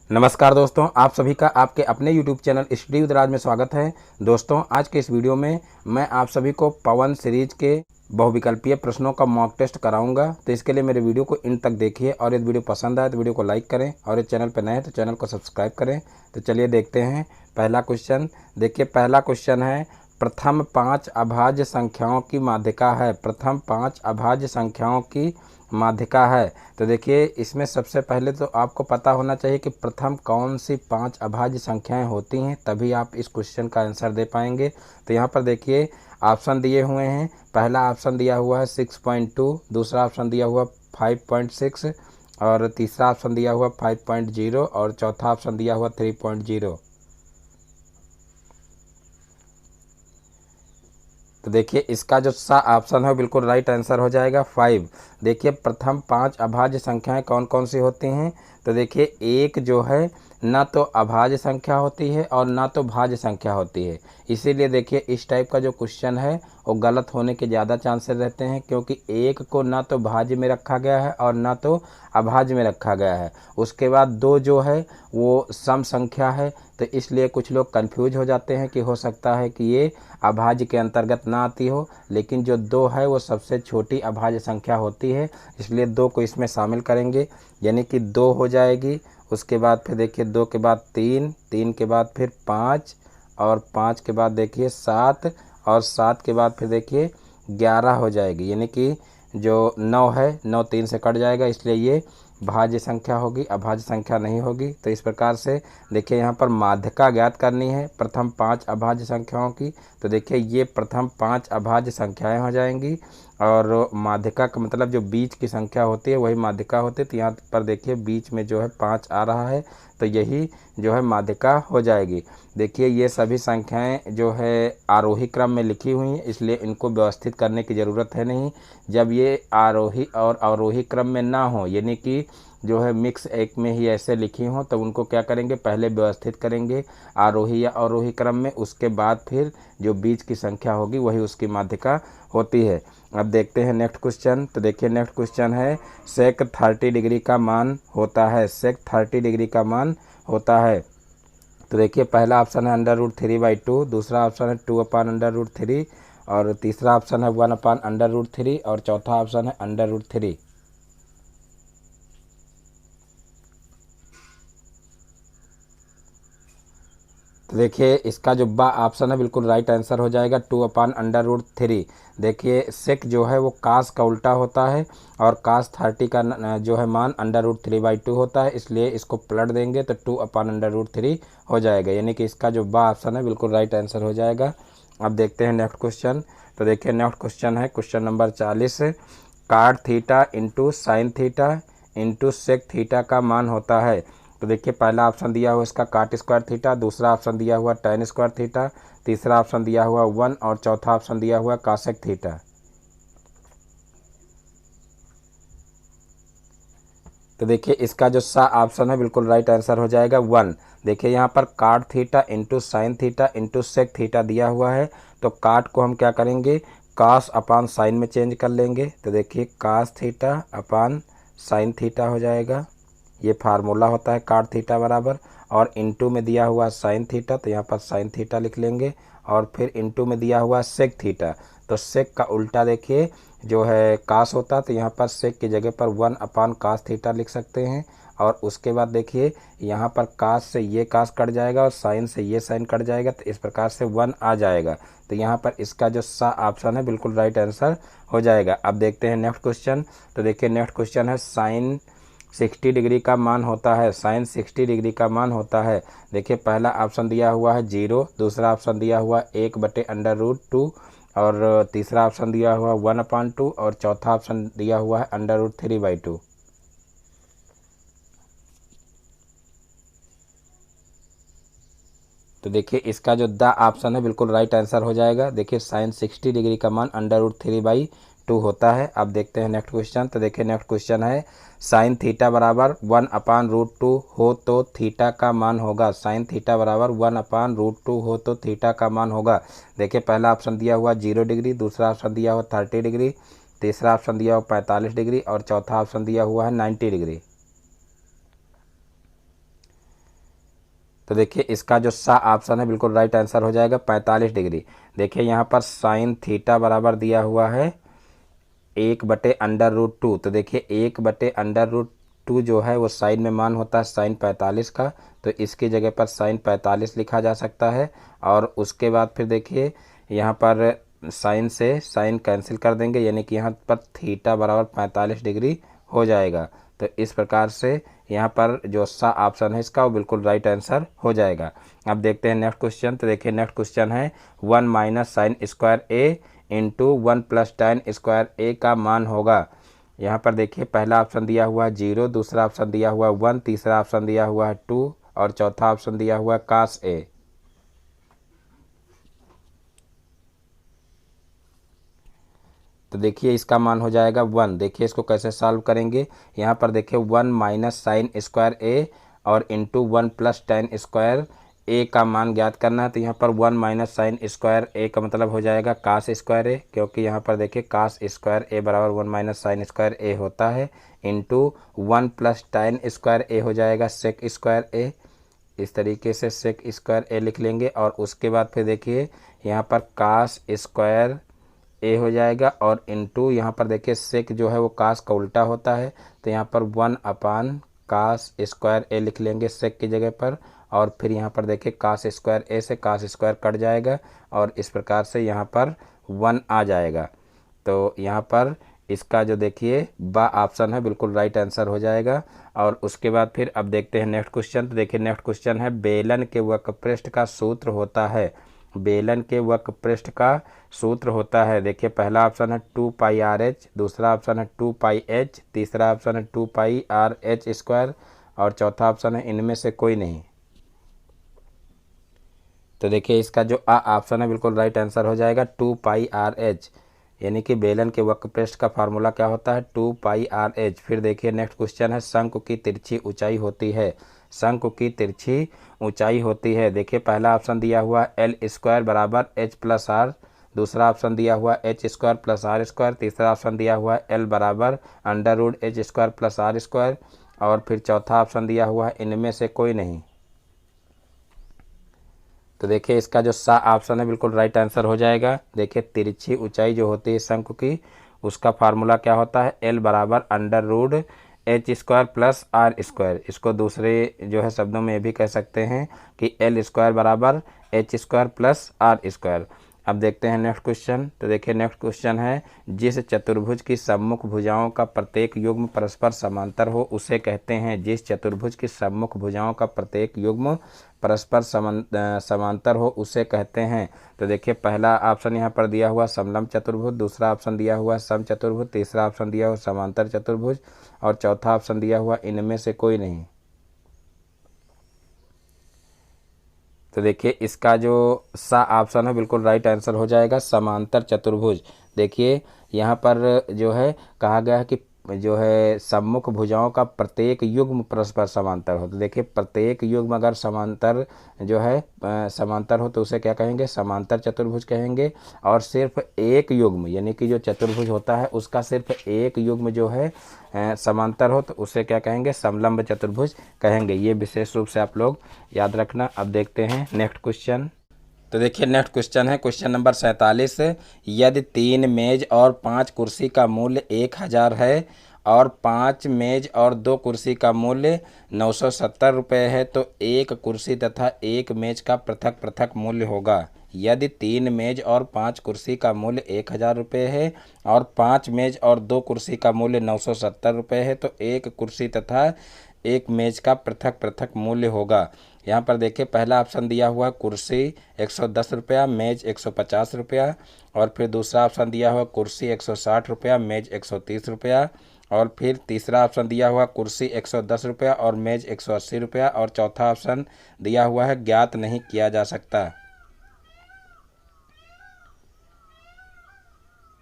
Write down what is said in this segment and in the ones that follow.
नमस्कार दोस्तों, आप सभी का आपके अपने YouTube चैनल स्टडी विद राज में स्वागत है। दोस्तों, आज के इस वीडियो में मैं आप सभी को पवन सीरीज के बहुविकल्पीय प्रश्नों का मॉक टेस्ट कराऊंगा। तो इसके लिए मेरे वीडियो को इन तक देखिए और यदि वीडियो पसंद आए तो वीडियो को लाइक करें और इस चैनल पर नए हैं तो चैनल को सब्सक्राइब करें। तो चलिए देखते हैं पहला क्वेश्चन। देखिए, पहला क्वेश्चन है, प्रथम 5 अभाज्य संख्याओं की माध्यिका है। प्रथम 5 अभाज्य संख्याओं की माध्यिका है। तो देखिए, इसमें सबसे पहले तो आपको पता होना चाहिए कि प्रथम कौन सी 5 अभाज्य संख्याएं होती हैं, तभी आप इस क्वेश्चन का आंसर दे पाएंगे। तो यहाँ पर देखिए ऑप्शन दिए हुए हैं। पहला ऑप्शन दिया हुआ है 6.2, दूसरा ऑप्शन दिया हुआ 5.6 और तीसरा ऑप्शन दिया हुआ 5.0 और चौथा ऑप्शन दिया हुआ 3.0। तो देखिए, इसका जो सा ऑप्शन है बिल्कुल राइट आंसर हो जाएगा 5। देखिए, प्रथम 5 अभाज्य संख्याएं कौन कौन सी होती हैं। तो देखिए, एक जो है ना तो अभाज्य संख्या होती है और ना तो भाज्य संख्या होती है। इसीलिए देखिए, इस टाइप का जो क्वेश्चन है वो गलत होने के ज़्यादा चांसेस रहते हैं, क्योंकि एक को ना तो भाज्य में रखा गया है और ना तो अभाज्य में रखा गया है। उसके बाद 2 जो है वो सम संख्या है। तो इसलिए कुछ लोग कंफ्यूज हो जाते हैं कि हो सकता है कि ये अभाज्य के अंतर्गत ना आती हो, लेकिन जो 2 है वो सबसे छोटी अभाज्य संख्या होती है। इसलिए 2 को इसमें शामिल करेंगे, यानी कि 2 हो जाएगी। उसके बाद फिर देखिए 2 के बाद 3, 3 के बाद फिर 5 और 5 के बाद देखिए 7 और 7 के बाद फिर देखिए 11 हो जाएगी, यानी कि जो 9 है 9 3 से कट जाएगा, इसलिए ये भाज्य संख्या होगी, अभाज्य संख्या नहीं होगी। तो इस प्रकार से देखिए, यहाँ पर माध्यिका ज्ञात करनी है प्रथम 5 अभाज्य संख्याओं की। तो देखिए, ये प्रथम 5 अभाज्य संख्याएं हो जाएंगी और माध्यिका का मतलब जो बीच की संख्या होती है वही माध्यिका होती है। तो यहाँ पर देखिए बीच में जो है 5 आ रहा है, तो यही जो है माध्यिका हो जाएगी। देखिए, ये सभी संख्याएं जो है आरोही क्रम में लिखी हुई हैं, इसलिए इनको व्यवस्थित करने की ज़रूरत है नहीं। जब ये आरोही और अवरोही क्रम में ना हो, यानी कि जो है मिक्स एक में ही ऐसे लिखी हों, तो उनको क्या करेंगे, पहले व्यवस्थित करेंगे आरोही या अवरोही क्रम में। उसके बाद फिर जो बीच की संख्या होगी वही उसकी माध्यिका होती है। अब देखते हैं नेक्स्ट क्वेश्चन। तो देखिए, नेक्स्ट क्वेश्चन है, सेक 30 डिग्री का मान होता है। सेक 30 डिग्री का मान होता है। तो देखिए, पहला ऑप्शन है √3/2, दूसरा ऑप्शन है 2/√3 और तीसरा ऑप्शन है 1/√3 और चौथा ऑप्शन है √3। तो देखिए, इसका जो बा ऑप्शन है बिल्कुल राइट आंसर हो जाएगा 2/√3। देखिए, सेक जो है वो कास का उल्टा होता है और कास 30 का जो है मान √3/2 होता है, इसलिए इसको पलट देंगे तो 2/√3 हो जाएगा, यानी कि इसका जो बा ऑप्शन है बिल्कुल राइट आंसर हो जाएगा। अब देखते हैं नेक्स्ट क्वेश्चन। तो देखिए, नेक्स्ट क्वेश्चन है question number 40। Cot theta into sine theta into sec theta का मान होता है। तो देखिए, पहला ऑप्शन दिया हुआ इसका काट स्क्वायर थीटा, दूसरा ऑप्शन दिया हुआ tan स्क्वायर थीटा, तीसरा ऑप्शन दिया हुआ 1 और चौथा ऑप्शन दिया हुआ कासेक थीटा। तो देखिए, इसका जो सा ऑप्शन है बिल्कुल राइट आंसर हो जाएगा 1। देखिए, यहाँ पर cot theta into sine theta into sec theta दिया हुआ है, तो काट को हम क्या करेंगे, कास अपान साइन में चेंज कर लेंगे। तो देखिए, cos theta upon sine theta हो जाएगा, ये फार्मूला होता है काट थीटा बराबर। और इंटू में दिया हुआ साइन थीटा, तो यहाँ पर साइन थीटा लिख लेंगे। और फिर इंटू में दिया हुआ सेक थीटा, तो सेक का उल्टा देखिए जो है कास होता, तो यहाँ पर सेक की जगह पर 1/कास थीटा लिख सकते हैं। और उसके बाद देखिए, यहाँ पर कास से ये कास कट जाएगा और साइन से ये साइन कट जाएगा, तो इस प्रकार से 1 आ जाएगा। तो यहाँ पर इसका जो सा ऑप्शन है बिल्कुल राइट आंसर हो जाएगा। अब देखते हैं नेक्स्ट क्वेश्चन। तो देखिए, नेक्स्ट क्वेश्चन है, साइन 60 डिग्री का मान होता है। साइन 60 डिग्री का मान होता है। देखिए, पहला ऑप्शन दिया हुआ है 0, दूसरा ऑप्शन दिया हुआ 1/√2 और तीसरा ऑप्शन दिया हुआ 1/2 और चौथा ऑप्शन दिया हुआ है √3/2। तो देखिए, इसका जो द ऑप्शन है बिल्कुल राइट आंसर हो जाएगा। देखिए, साइन 60 डिग्री का मान √3/2 होता है। अब देखते हैं नेक्स्ट क्वेश्चन। तो देखिए, नेक्स्ट क्वेश्चन है, साइन थीटा बराबर 1/√2 हो तो थीटा का मान होगा। साइन थीटा बराबर 1/√2 हो तो थीटा का मान होगा। देखिए, पहला ऑप्शन दिया हुआ 0 डिग्री, दूसरा ऑप्शन दिया हुआ 30 डिग्री, तीसरा ऑप्शन दिया हुआ 45 डिग्री और चौथा ऑप्शन दिया हुआ है 90 डिग्री। तो देखिए इसका जो सा ऑप्शन है बिल्कुल राइट आंसर हो जाएगा 45 डिग्री। देखिए यहाँ पर साइन थीटा बराबर दिया हुआ है 1/√2। तो देखिए 1/√2 जो है वो साइन में मान होता है साइन 45 का, तो इसकी जगह पर साइन 45 लिखा जा सकता है। और उसके बाद फिर देखिए यहाँ पर साइन से साइन कैंसिल कर देंगे, यानी कि यहाँ पर थीटा बराबर 45 डिग्री हो जाएगा। तो इस प्रकार से यहाँ पर जो सा ऑप्शन है इसका वो बिल्कुल राइट आंसर हो जाएगा। अब देखते हैं नेक्स्ट क्वेश्चन। तो देखिए नेक्स्ट क्वेश्चन है 1 माइनस साइन स्क्वायर ए इंटू 1 प्लस tan स्क्वायर ए का मान होगा। यहाँ पर देखिए पहला ऑप्शन दिया हुआ है 0, दूसरा ऑप्शन दिया हुआ है 1, तीसरा ऑप्शन दिया हुआ है 2 और चौथा ऑप्शन दिया हुआ है cos a। तो देखिए इसका मान हो जाएगा 1। देखिए इसको कैसे सॉल्व करेंगे। यहाँ पर देखिए 1 माइनस साइन स्क्वायर ए और इंटू 1 प्लस tan स्क्वायर ए का मान ज्ञात करना है। तो यहाँ पर 1 माइनस साइन स्क्वायर ए का मतलब हो जाएगा cos स्क्वायर ए, क्योंकि यहाँ पर देखिए cos स्क्वायर ए बराबर 1 माइनस साइन स्क्वायर ए होता है, इंटू 1 प्लस tan स्क्वायर ए हो जाएगा सेक स्क्वायर ए। इस तरीके से सेक स्क्वायर ए लिख लेंगे। और उसके बाद फिर देखिए यहाँ पर cos स्क्वायर ए हो जाएगा और इंटू यहाँ पर देखिए सेक जो है वो कास का उल्टा होता है, तो यहाँ पर 1/cos स्क्वायर ए लिख लेंगे सेक की जगह पर। और फिर यहाँ पर देखिए cos स्क्वायर ए से cos स्क्वायर कट जाएगा और इस प्रकार से यहाँ पर 1 आ जाएगा। तो यहाँ पर इसका जो देखिए बा ऑप्शन है बिल्कुल राइट आंसर हो जाएगा। और उसके बाद फिर अब देखते हैं नेक्स्ट क्वेश्चन। तो देखिए नेक्स्ट क्वेश्चन है बेलन के वक्रपृष्ठ का सूत्र होता है। बेलन के वक्रपृष्ठ का सूत्र होता है। देखिए पहला ऑप्शन है 2πRh, दूसरा ऑप्शन है 2πh, तीसरा ऑप्शन है 2πRh स्क्वायर और चौथा ऑप्शन है इनमें से कोई नहीं। तो देखिए इसका जो ऑप्शन है बिल्कुल राइट आंसर हो जाएगा 2πRh, यानी कि बेलन के वक्रपृष्ठ का फार्मूला क्या होता है 2πRh। फिर देखिए नेक्स्ट क्वेश्चन है शंकु की तिरछी ऊंचाई होती है। शंकु की तिरछी ऊंचाई होती है। देखिए पहला ऑप्शन दिया हुआ एल स्क्वायर बराबर एच प्लस आर, दूसरा ऑप्शन दिया हुआ H square plus R square, तीसरा ऑप्शन दिया हुआ एल बराबर √h square plus R square और फिर चौथा ऑप्शन दिया हुआ है इनमें से कोई नहीं। तो देखिए इसका जो सा ऑप्शन है बिल्कुल राइट आंसर हो जाएगा। देखिए तिरछी ऊंचाई जो होती है शंकु की उसका फार्मूला क्या होता है एल बराबर √h square plus R square. इसको दूसरे जो है शब्दों में ये भी कह सकते हैं कि एल स्क्वायर बराबर h square plus R square. अब देखते हैं नेक्स्ट क्वेश्चन। तो देखिए नेक्स्ट क्वेश्चन है जिस चतुर्भुज की सम्मुख भुजाओं का प्रत्येक युग्म परस्पर समांतर हो उसे कहते हैं। जिस चतुर्भुज की सम्मुख भुजाओं का प्रत्येक युग्म परस्पर समांतर हो उसे कहते हैं। तो देखिए पहला ऑप्शन यहाँ पर दिया हुआ समलंब चतुर्भुज, दूसरा ऑप्शन दिया हुआ सम चतुर्भुज, तीसरा ऑप्शन दिया हुआ समांतर चतुर्भुज और चौथा ऑप्शन दिया हुआ इनमें से कोई नहीं। तो देखिए इसका जो सा ऑप्शन है बिल्कुल राइट आंसर हो जाएगा समांतर चतुर्भुज। देखिए यहाँ पर जो है कहा गया है कि जो है सम्मुख भुजाओं का प्रत्येक युग्म परस्पर समांतर हो। तो देखिए प्रत्येक युग्म अगर समांतर जो है समांतर हो तो उसे क्या कहेंगे समांतर चतुर्भुज कहेंगे। और सिर्फ एक युग्म यानी कि जो चतुर्भुज होता है उसका सिर्फ एक युग्म जो है समांतर हो तो उसे क्या कहेंगे समलंब चतुर्भुज कहेंगे। ये विशेष रूप से आप लोग याद रखना। अब देखते हैं नेक्स्ट क्वेश्चन। तो देखिए नेक्स्ट क्वेश्चन है क्वेश्चन नंबर 47। यदि 3 मेज और 5 कुर्सी का मूल्य 1000 है और 5 मेज और 2 कुर्सी का मूल्य 970 रुपये है तो एक कुर्सी तथा एक मेज का पृथक पृथक मूल्य होगा। यदि 3 मेज और 5 कुर्सी का मूल्य 1000 रुपये है और 5 मेज और 2 कुर्सी का मूल्य 970 रुपये है तो एक कुर्सी तथा एक मेज का पृथक पृथक मूल्य होगा। यहाँ पर देखिए पहला ऑप्शन दिया हुआ कुर्सी 110 रुपया, मेज 150 रुपया और फिर दूसरा ऑप्शन दिया हुआ कुर्सी 160 रुपया, मेज 130 रुपया और फिर तीसरा ऑप्शन दिया हुआ कुर्सी 110 रुपया और मेज 180 रुपया और चौथा ऑप्शन दिया हुआ है ज्ञात नहीं किया जा सकता।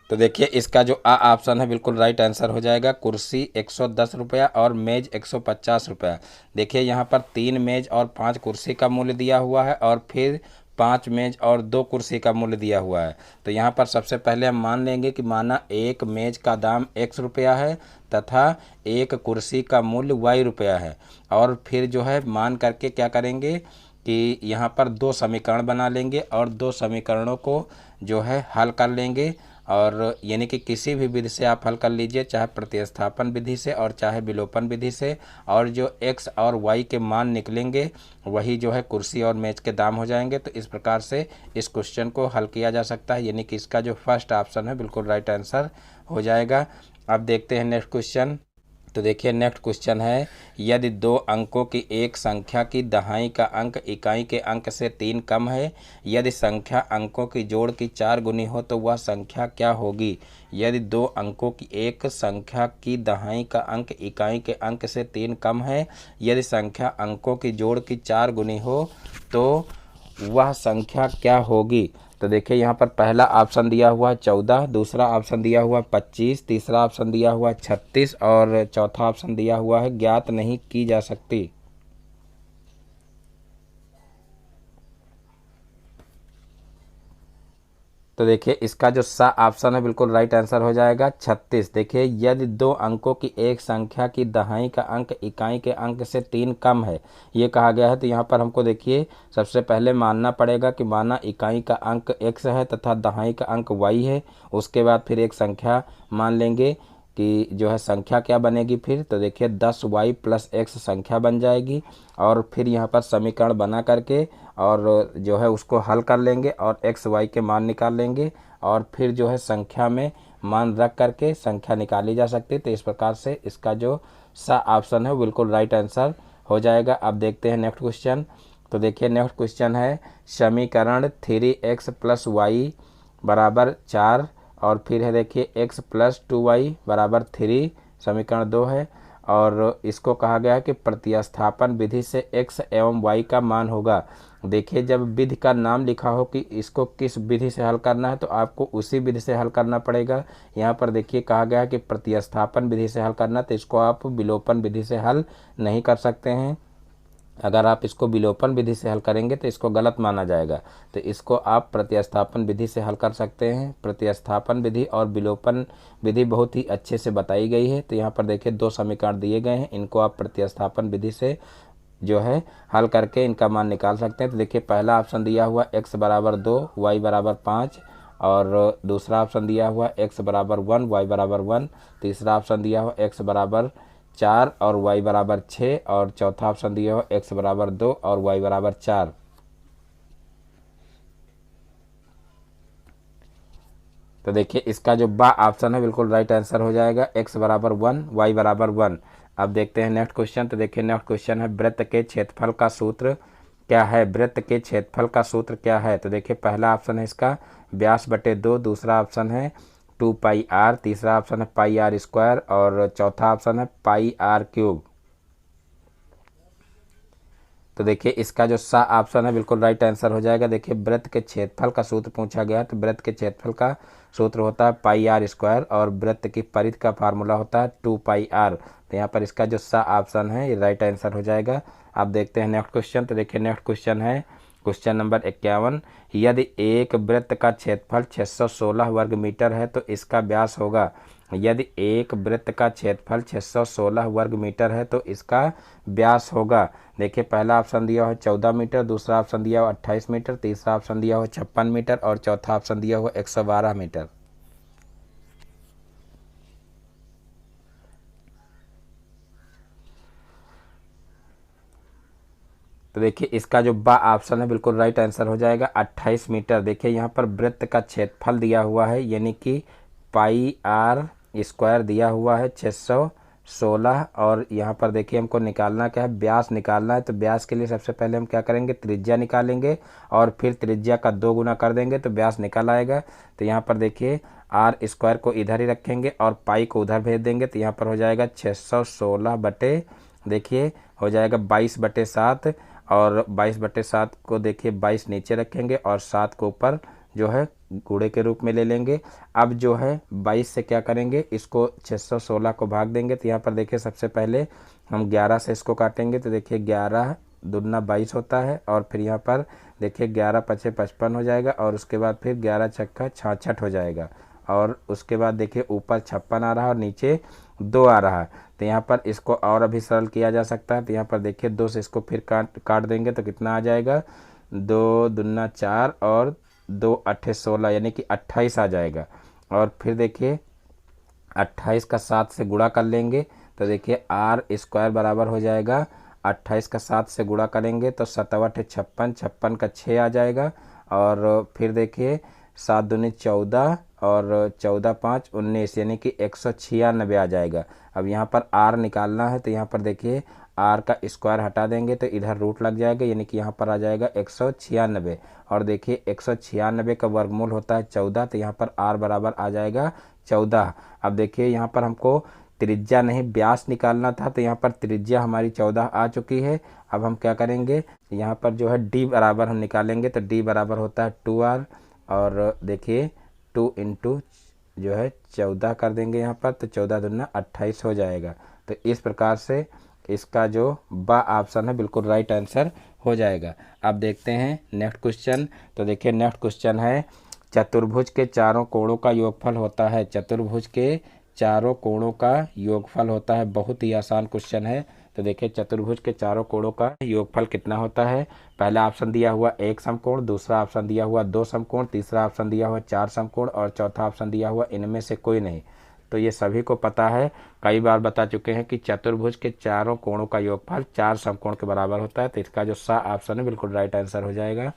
तो देखिए इसका जो ऑप्शन है बिल्कुल राइट आंसर हो जाएगा कुर्सी 110 रुपया और मेज 150 रुपया। देखिए यहाँ पर 3 मेज और 5 कुर्सी का मूल्य दिया हुआ है और फिर 5 मेज और 2 कुर्सी का मूल्य दिया हुआ है। तो यहाँ पर सबसे पहले हम मान लेंगे कि माना एक मेज का दाम x रुपया है तथा एक कुर्सी का मूल्य y रुपया है और फिर जो है मान करके क्या करेंगे कि यहाँ पर दो समीकरण बना लेंगे और दो समीकरणों को जो है हल कर लेंगे, और यानी कि किसी भी विधि से आप हल कर लीजिए, चाहे प्रतिस्थापन विधि से और चाहे विलोपन विधि से, और जो x और y के मान निकलेंगे वही जो है कुर्सी और मेज के दाम हो जाएंगे। तो इस प्रकार से इस क्वेश्चन को हल किया जा सकता है, यानी कि इसका जो फर्स्ट ऑप्शन है बिल्कुल राइट आंसर हो जाएगा। अब देखते हैं नेक्स्ट क्वेश्चन। तो देखिए नेक्स्ट क्वेश्चन है, यदि दो अंकों की एक संख्या की दहाई का अंक इकाई के अंक से 3 कम है, यदि संख्या अंकों की जोड़ की 4 गुनी हो तो वह संख्या क्या होगी। यदि दो अंकों की एक संख्या की दहाई का अंक इकाई के अंक से 3 कम है, यदि संख्या अंकों की जोड़ की 4 गुनी हो तो वह संख्या क्या होगी। तो देखिए यहाँ पर पहला ऑप्शन दिया हुआ है 14, दूसरा ऑप्शन दिया हुआ है 25, तीसरा ऑप्शन दिया हुआ है 36 और चौथा ऑप्शन दिया हुआ है ज्ञात नहीं की जा सकती। तो देखिए इसका जो सा ऑप्शन है बिल्कुल राइट आंसर हो जाएगा 36। देखिए यदि दो अंकों की एक संख्या की दहाई का अंक इकाई के अंक से 3 कम है, ये कहा गया है। तो यहाँ पर हमको देखिए सबसे पहले मानना पड़ेगा कि माना इकाई का अंक x है तथा दहाई का अंक y है। उसके बाद फिर एक संख्या मान लेंगे कि जो है संख्या क्या बनेगी फिर। तो देखिए 10y + x संख्या बन जाएगी, और फिर यहाँ पर समीकरण बना करके और जो है उसको हल कर लेंगे और x y के मान निकाल लेंगे, और फिर जो है संख्या में मान रख करके संख्या निकाली जा सकती है। तो इस प्रकार से इसका जो सा ऑप्शन है बिल्कुल राइट आंसर हो जाएगा। अब देखते हैं नेक्स्ट क्वेश्चन। तो देखिए नेक्स्ट क्वेश्चन है, समीकरण 3x + y = 4 और फिर है देखिए x + 2y = 3, समीकरण 2 है, और इसको कहा गया है कि प्रतिस्थापन विधि से x एवं y का मान होगा। देखिए जब विधि का नाम लिखा हो कि इसको किस विधि से हल करना है तो आपको उसी विधि से हल करना पड़ेगा। यहाँ पर देखिए कहा गया है कि प्रतिस्थापन विधि से हल करना, तो इसको आप विलोपन विधि से हल नहीं कर सकते हैं। अगर आप इसको विलोपन विधि से हल करेंगे तो इसको गलत माना जाएगा। तो इसको आप प्रतिस्थापन विधि से हल कर सकते हैं। प्रतिस्थापन विधि और विलोपन विधि बहुत ही अच्छे से बताई गई है। तो यहाँ पर देखिए दो समीकरण दिए गए हैं, इनको आप प्रतिस्थापन विधि से जो है हल करके इनका मान निकाल सकते हैं। तो देखिए पहला ऑप्शन दिया हुआ x = 2 y = 5, और दूसरा ऑप्शन दिया हुआ x = 1 y = 1, तीसरा ऑप्शन दिया हुआ x = 4 और y = 6, और चौथा ऑप्शन दिया हुआ x = 2 और y = 4। तो देखिए इसका जो बा ऑप्शन है बिल्कुल राइट आंसर हो जाएगा, x = 1 y = 1। अब देखते हैं नेक्स्ट क्वेश्चन। तो देखिए नेक्स्ट क्वेश्चन है, वृत्त के क्षेत्रफल का सूत्र क्या है। वृत्त के क्षेत्रफल का सूत्र क्या है। तो देखिए पहला ऑप्शन है इसका व्यास बटे 2, दूसरा ऑप्शन है 2πr, तीसरा ऑप्शन है πr², और चौथा ऑप्शन है πr³। तो देखिए इसका जो सा ऑप्शन है बिल्कुल राइट आंसर हो जाएगा। देखिए वृत्त के क्षेत्रफल का सूत्र पूछा गया है, तो वृत्त के क्षेत्रफल का सूत्र होता है πr², और वृत्त की परिधि का फार्मूला होता है 2πr। तो यहाँ पर इसका जो सा ऑप्शन है ये राइट आंसर हो जाएगा। अब देखते हैं नेक्स्ट क्वेश्चन। तो देखिए नेक्स्ट क्वेश्चन है क्वेश्चन नंबर 51, यदि एक वृत्त का क्षेत्रफल 616 वर्ग मीटर है तो इसका व्यास होगा। यदि एक वृत्त का क्षेत्रफल 616 वर्ग मीटर है तो इसका व्यास होगा। देखिए पहला ऑप्शन दिया हुआ है 14 मीटर, दूसरा ऑप्शन दिया हुआ 28 मीटर, तीसरा ऑप्शन दिया हुआ 56 मीटर, और चौथा ऑप्शन दिया हुआ 112 मीटर। तो देखिए इसका जो बा ऑप्शन है बिल्कुल राइट आंसर हो जाएगा 28 मीटर। देखिए यहाँ पर वृत्त का क्षेत्रफल दिया हुआ है, यानी कि πr² दिया हुआ है 616, और यहाँ पर देखिए हमको निकालना क्या है, व्यास निकालना है। तो व्यास के लिए सबसे पहले हम क्या करेंगे, त्रिज्या निकालेंगे और फिर त्रिज्या का 2 गुना कर देंगे तो व्यास निकल आएगा। तो यहाँ पर देखिए r² को इधर ही रखेंगे और पाई को उधर भेज देंगे, तो यहाँ पर हो जाएगा 616 बटे देखिए हो जाएगा 22/7, और 22/7 को देखिए 22 नीचे रखेंगे और 7 को ऊपर जो है गुणे के रूप में ले लेंगे। अब जो है 22 से क्या करेंगे, इसको 616 को भाग देंगे। तो यहाँ पर देखिए सबसे पहले हम 11 से इसको काटेंगे, तो देखिए 11 दूना 22 होता है, और फिर यहाँ पर देखिए 11 × 5 = 55 हो जाएगा, और उसके बाद फिर 11 × 6 = 66 हो जाएगा, और उसके बाद देखिए ऊपर 56 आ रहा है और नीचे 2 आ रहा है। तो यहाँ पर इसको और अभी सरल किया जा सकता है। तो यहाँ पर देखिए 2 से इसको फिर काट देंगे तो कितना आ जाएगा, 2 दूना 4 और 2 अट्ठे 16 यानी कि 28 आ जाएगा। और फिर देखिए 28 का 7 से गुणा कर लेंगे तो देखिए आर स्क्वायर बराबर हो जाएगा 28 का 7 से गुणा करेंगे तो 7 अट्ठे 56, 56 का 6 आ जाएगा। और फिर देखिए 7 दूनी 14 और 14 5 19 यानी कि 196 आ जाएगा। अब यहाँ पर आर निकालना है तो यहाँ पर देखिए आर का स्क्वायर हटा देंगे तो इधर रूट लग जाएगा यानी कि यहाँ पर आ जाएगा 196। और देखिए 196 का वर्गमूल होता है 14, तो यहाँ पर आर बराबर आ जाएगा 14। अब देखिए यहाँ पर हमको त्रिज्या नहीं व्यास निकालना था, तो यहाँ पर त्रिज्या हमारी 14 आ चुकी है। अब हम क्या करेंगे, यहाँ पर जो है डी बराबर हम निकालेंगे तो डी बराबर होता है 2r। और देखिए 2 इंटू जो है 14 कर देंगे यहाँ पर, तो 14 दूना 28 हो जाएगा। तो इस प्रकार से इसका जो बा ऑप्शन है बिल्कुल राइट आंसर हो जाएगा। अब देखते हैं नेक्स्ट क्वेश्चन। तो देखिए नेक्स्ट क्वेश्चन है चतुर्भुज के चारों कोणों का योगफल होता है। चतुर्भुज के चारों कोणों का योगफल होता है। बहुत ही आसान क्वेश्चन है। तो देखिए चतुर्भुज के चारों कोणों का योगफल कितना होता है। पहला ऑप्शन दिया हुआ 1 समकोण, दूसरा ऑप्शन दिया हुआ 2 समकोण, तीसरा ऑप्शन दिया हुआ 4 समकोण और चौथा ऑप्शन दिया हुआ इनमें से कोई नहीं। तो ये सभी को पता है, कई बार बता चुके हैं कि चतुर्भुज के चारों कोणों का योगफल 4 समकोण के बराबर होता है। तो इसका जो सा ऑप्शन है बिल्कुल राइट आंसर हो जाएगा।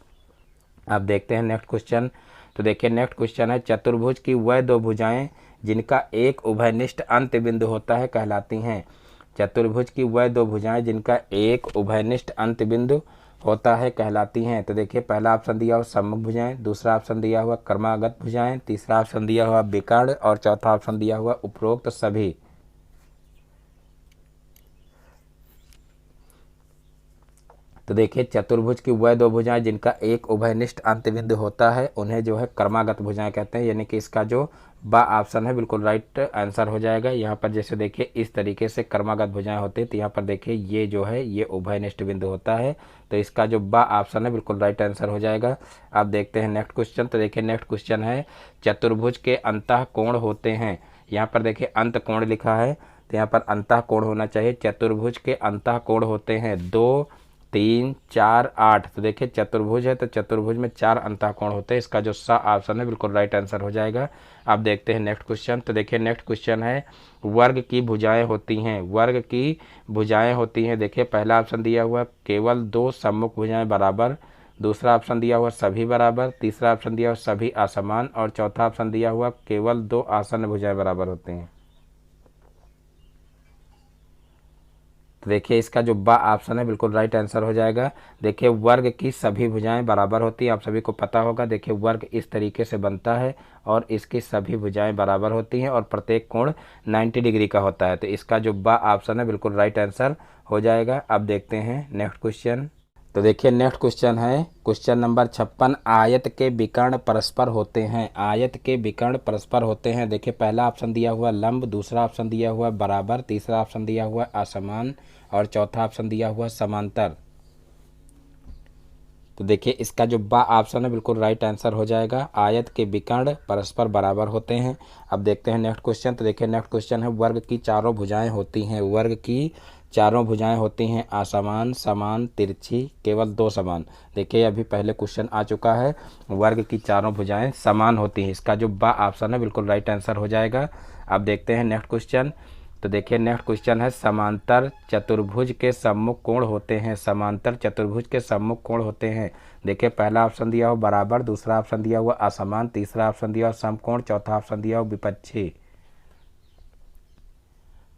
अब देखते हैं नेक्स्ट क्वेश्चन। तो देखिए नेक्स्ट क्वेश्चन है चतुर्भुज की वह 2 भुजाएं जिनका एक उभयनिष्ठ अंत बिंदु होता है कहलाती हैं। चतुर्भुज की वह 2 भुजाएं जिनका एक उभयनिष्ठ अंत बिंदु होता है कहलाती हैं। तो देखिए पहला ऑप्शन दिया हुआ सम्मुख भुजाएं, दूसरा ऑप्शन दिया हुआ क्रमागत भुजाएं, तीसरा ऑप्शन दिया हुआ विकर्ण और चौथा ऑप्शन दिया हुआ उपरोक्त सभी। तो देखिए चतुर्भुज की वह 2 भुजाएं जिनका एक उभयनिष्ठ अंत बिंदु होता है उन्हें जो है क्रमागत भुजाएं कहते हैं, यानी कि इसका जो बा ऑप्शन है बिल्कुल राइट आंसर हो जाएगा। यहाँ पर जैसे देखिए इस तरीके से क्रमागत भुजाएं होती है, तो यहाँ पर देखिए ये जो है ये उभयनिष्ठ बिंदु होता है। तो इसका जो बा ऑप्शन है बिल्कुल राइट आंसर हो जाएगा। अब देखते हैं नेक्स्ट क्वेश्चन। तो देखिए नेक्स्ट क्वेश्चन है चतुर्भुज के अंतः कोण होते हैं। यहाँ पर देखिए अंत कोण लिखा है, तो यहाँ पर अंतः कोण होना चाहिए। चतुर्भुज के अंतः कोण होते हैं 2 3 4 8। तो देखिए चतुर्भुज है तो चतुर्भुज में 4 अंतःकोण होते हैं। इसका जो सा ऑप्शन है बिल्कुल राइट आंसर हो जाएगा। अब देखते हैं नेक्स्ट क्वेश्चन। तो देखिए नेक्स्ट क्वेश्चन है वर्ग की भुजाएं होती हैं। वर्ग की भुजाएं होती हैं। देखिए पहला ऑप्शन दिया हुआ केवल 2 सम्मुख भुजाएं बराबर, दूसरा ऑप्शन दिया हुआ सभी बराबर, तीसरा ऑप्शन दिया हुआ सभी असमान और चौथा ऑप्शन दिया हुआ केवल 2 आसन्न भुजाएं बराबर होती हैं। तो देखिए इसका जो बा ऑप्शन है बिल्कुल राइट आंसर हो जाएगा। देखिए वर्ग की सभी भुजाएं बराबर होती हैं, आप सभी को पता होगा। देखिए वर्ग इस तरीके से बनता है और इसकी सभी भुजाएं बराबर होती हैं और प्रत्येक कोण 90 डिग्री का होता है। तो इसका जो बा ऑप्शन है बिल्कुल राइट आंसर हो जाएगा। अब देखते हैं नेक्स्ट क्वेश्चन। तो देखिए नेक्स्ट क्वेश्चन है क्वेश्चन नंबर 56 आयत के विकर्ण परस्पर होते हैं। आयत के विकर्ण परस्पर होते हैं। देखिए पहला ऑप्शन दिया हुआ लंब, दूसरा ऑप्शन दिया हुआ बराबर, तीसरा ऑप्शन दिया हुआ असमान और चौथा ऑप्शन दिया हुआ समांतर। तो देखिए इसका जो बा ऑप्शन है बिल्कुल राइट आंसर हो जाएगा। आयत के विकर्ण परस्पर बराबर होते हैं। अब देखते हैं नेक्स्ट क्वेश्चन। तो देखिए नेक्स्ट क्वेश्चन है वर्ग की चारों भुजाएं होती हैं। वर्ग की चारों भुजाएं होती हैं असमान, समान, तिरछी, केवल 2 समान। देखिए अभी पहले क्वेश्चन आ चुका है, वर्ग की चारों भुजाएं समान होती हैं। इसका जो बा ऑप्शन है बिल्कुल राइट आंसर हो जाएगा। अब देखते हैं नेक्स्ट क्वेश्चन। तो देखिए नेक्स्ट क्वेश्चन है समांतर चतुर्भुज के सम्मुख कोण होते हैं। समांतर चतुर्भुज के सम्मुख कोण होते हैं। देखिए पहला ऑप्शन दिया हुआ बराबर, दूसरा ऑप्शन दिया हुआ असमान, तीसरा ऑप्शन दिया हुआ समकोण, चौथा ऑप्शन दिया हुआ विपक्षी।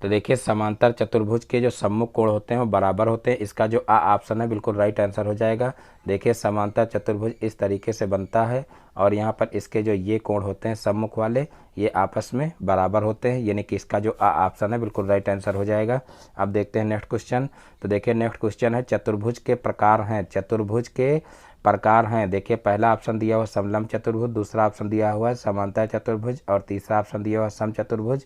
तो देखिए समांतर चतुर्भुज के जो सम्मुख कोण होते हैं वो बराबर होते हैं। इसका जो आ ऑप्शन है बिल्कुल राइट आंसर हो जाएगा। देखिए समांतर चतुर्भुज इस तरीके से बनता है और यहाँ पर इसके जो ये कोण होते हैं सम्मुख वाले ये आपस में बराबर होते हैं, यानी कि इसका जो आ ऑप्शन है बिल्कुल राइट आंसर हो जाएगा। अब देखते हैं नेक्स्ट क्वेश्चन। तो देखिए नेक्स्ट क्वेश्चन है चतुर्भुज के प्रकार हैं। चतुर्भुज के प्रकार हैं। देखिए पहला ऑप्शन दिया हुआ समलंब चतुर्भुज, दूसरा ऑप्शन दिया हुआ समांतर चतुर्भुज और तीसरा ऑप्शन दिया हुआ समचतुर्भुज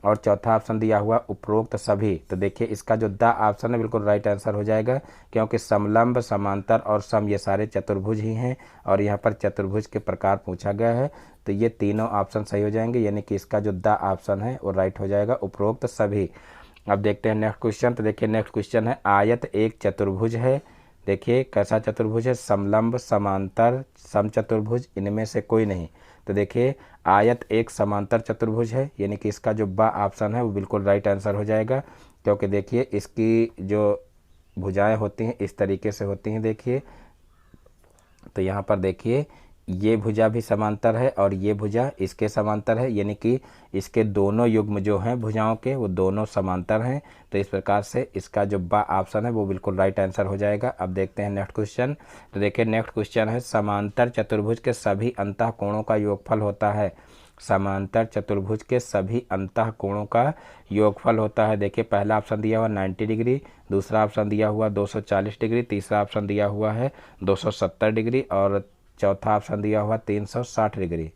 और चौथा ऑप्शन दिया हुआ उपरोक्त सभी। तो देखिए इसका जो द ऑप्शन है बिल्कुल राइट आंसर हो जाएगा, क्योंकि समलंब, समांतर और सम ये सारे चतुर्भुज ही हैं और यहाँ पर चतुर्भुज के प्रकार पूछा गया है। तो ये तीनों ऑप्शन सही हो जाएंगे, यानी कि इसका जो द ऑप्शन है वो राइट हो जाएगा, उपरोक्त सभी। अब देखते हैं नेक्स्ट क्वेश्चन। तो देखिए नेक्स्ट क्वेश्चन है, आयत एक चतुर्भुज है। देखिए कैसा चतुर्भुज है, समलंब, समांतर, समचतुर्भुज, इनमें से कोई नहीं। तो देखिए आयत एक समांतर चतुर्भुज है, यानी कि इसका जो बा ऑप्शन है वो बिल्कुल राइट आंसर हो जाएगा, क्योंकि देखिए इसकी जो भुजाएं होती हैं इस तरीके से होती हैं। देखिए तो यहाँ पर देखिए ये भुजा भी समांतर है और ये भुजा इसके समांतर है, यानी कि इसके दोनों युग्म जो हैं भुजाओं के वो दोनों समांतर हैं। तो इस प्रकार से इसका जो बा ऑप्शन है वो बिल्कुल राइट आंसर हो जाएगा। अब देखते हैं नेक्स्ट क्वेश्चन। तो देखिए नेक्स्ट क्वेश्चन है, समांतर चतुर्भुज के सभी अंतःकोणों का योगफल होता है। समांतर चतुर्भुज के सभी अंतःकोणों का योगफल होता है। देखिए पहला ऑप्शन दिया हुआ 90 डिग्री, दूसरा ऑप्शन दिया हुआ 240 डिग्री, तीसरा ऑप्शन दिया हुआ है 270 डिग्री और चौथा ऑप्शन दिया हुआ 360 डिग्री।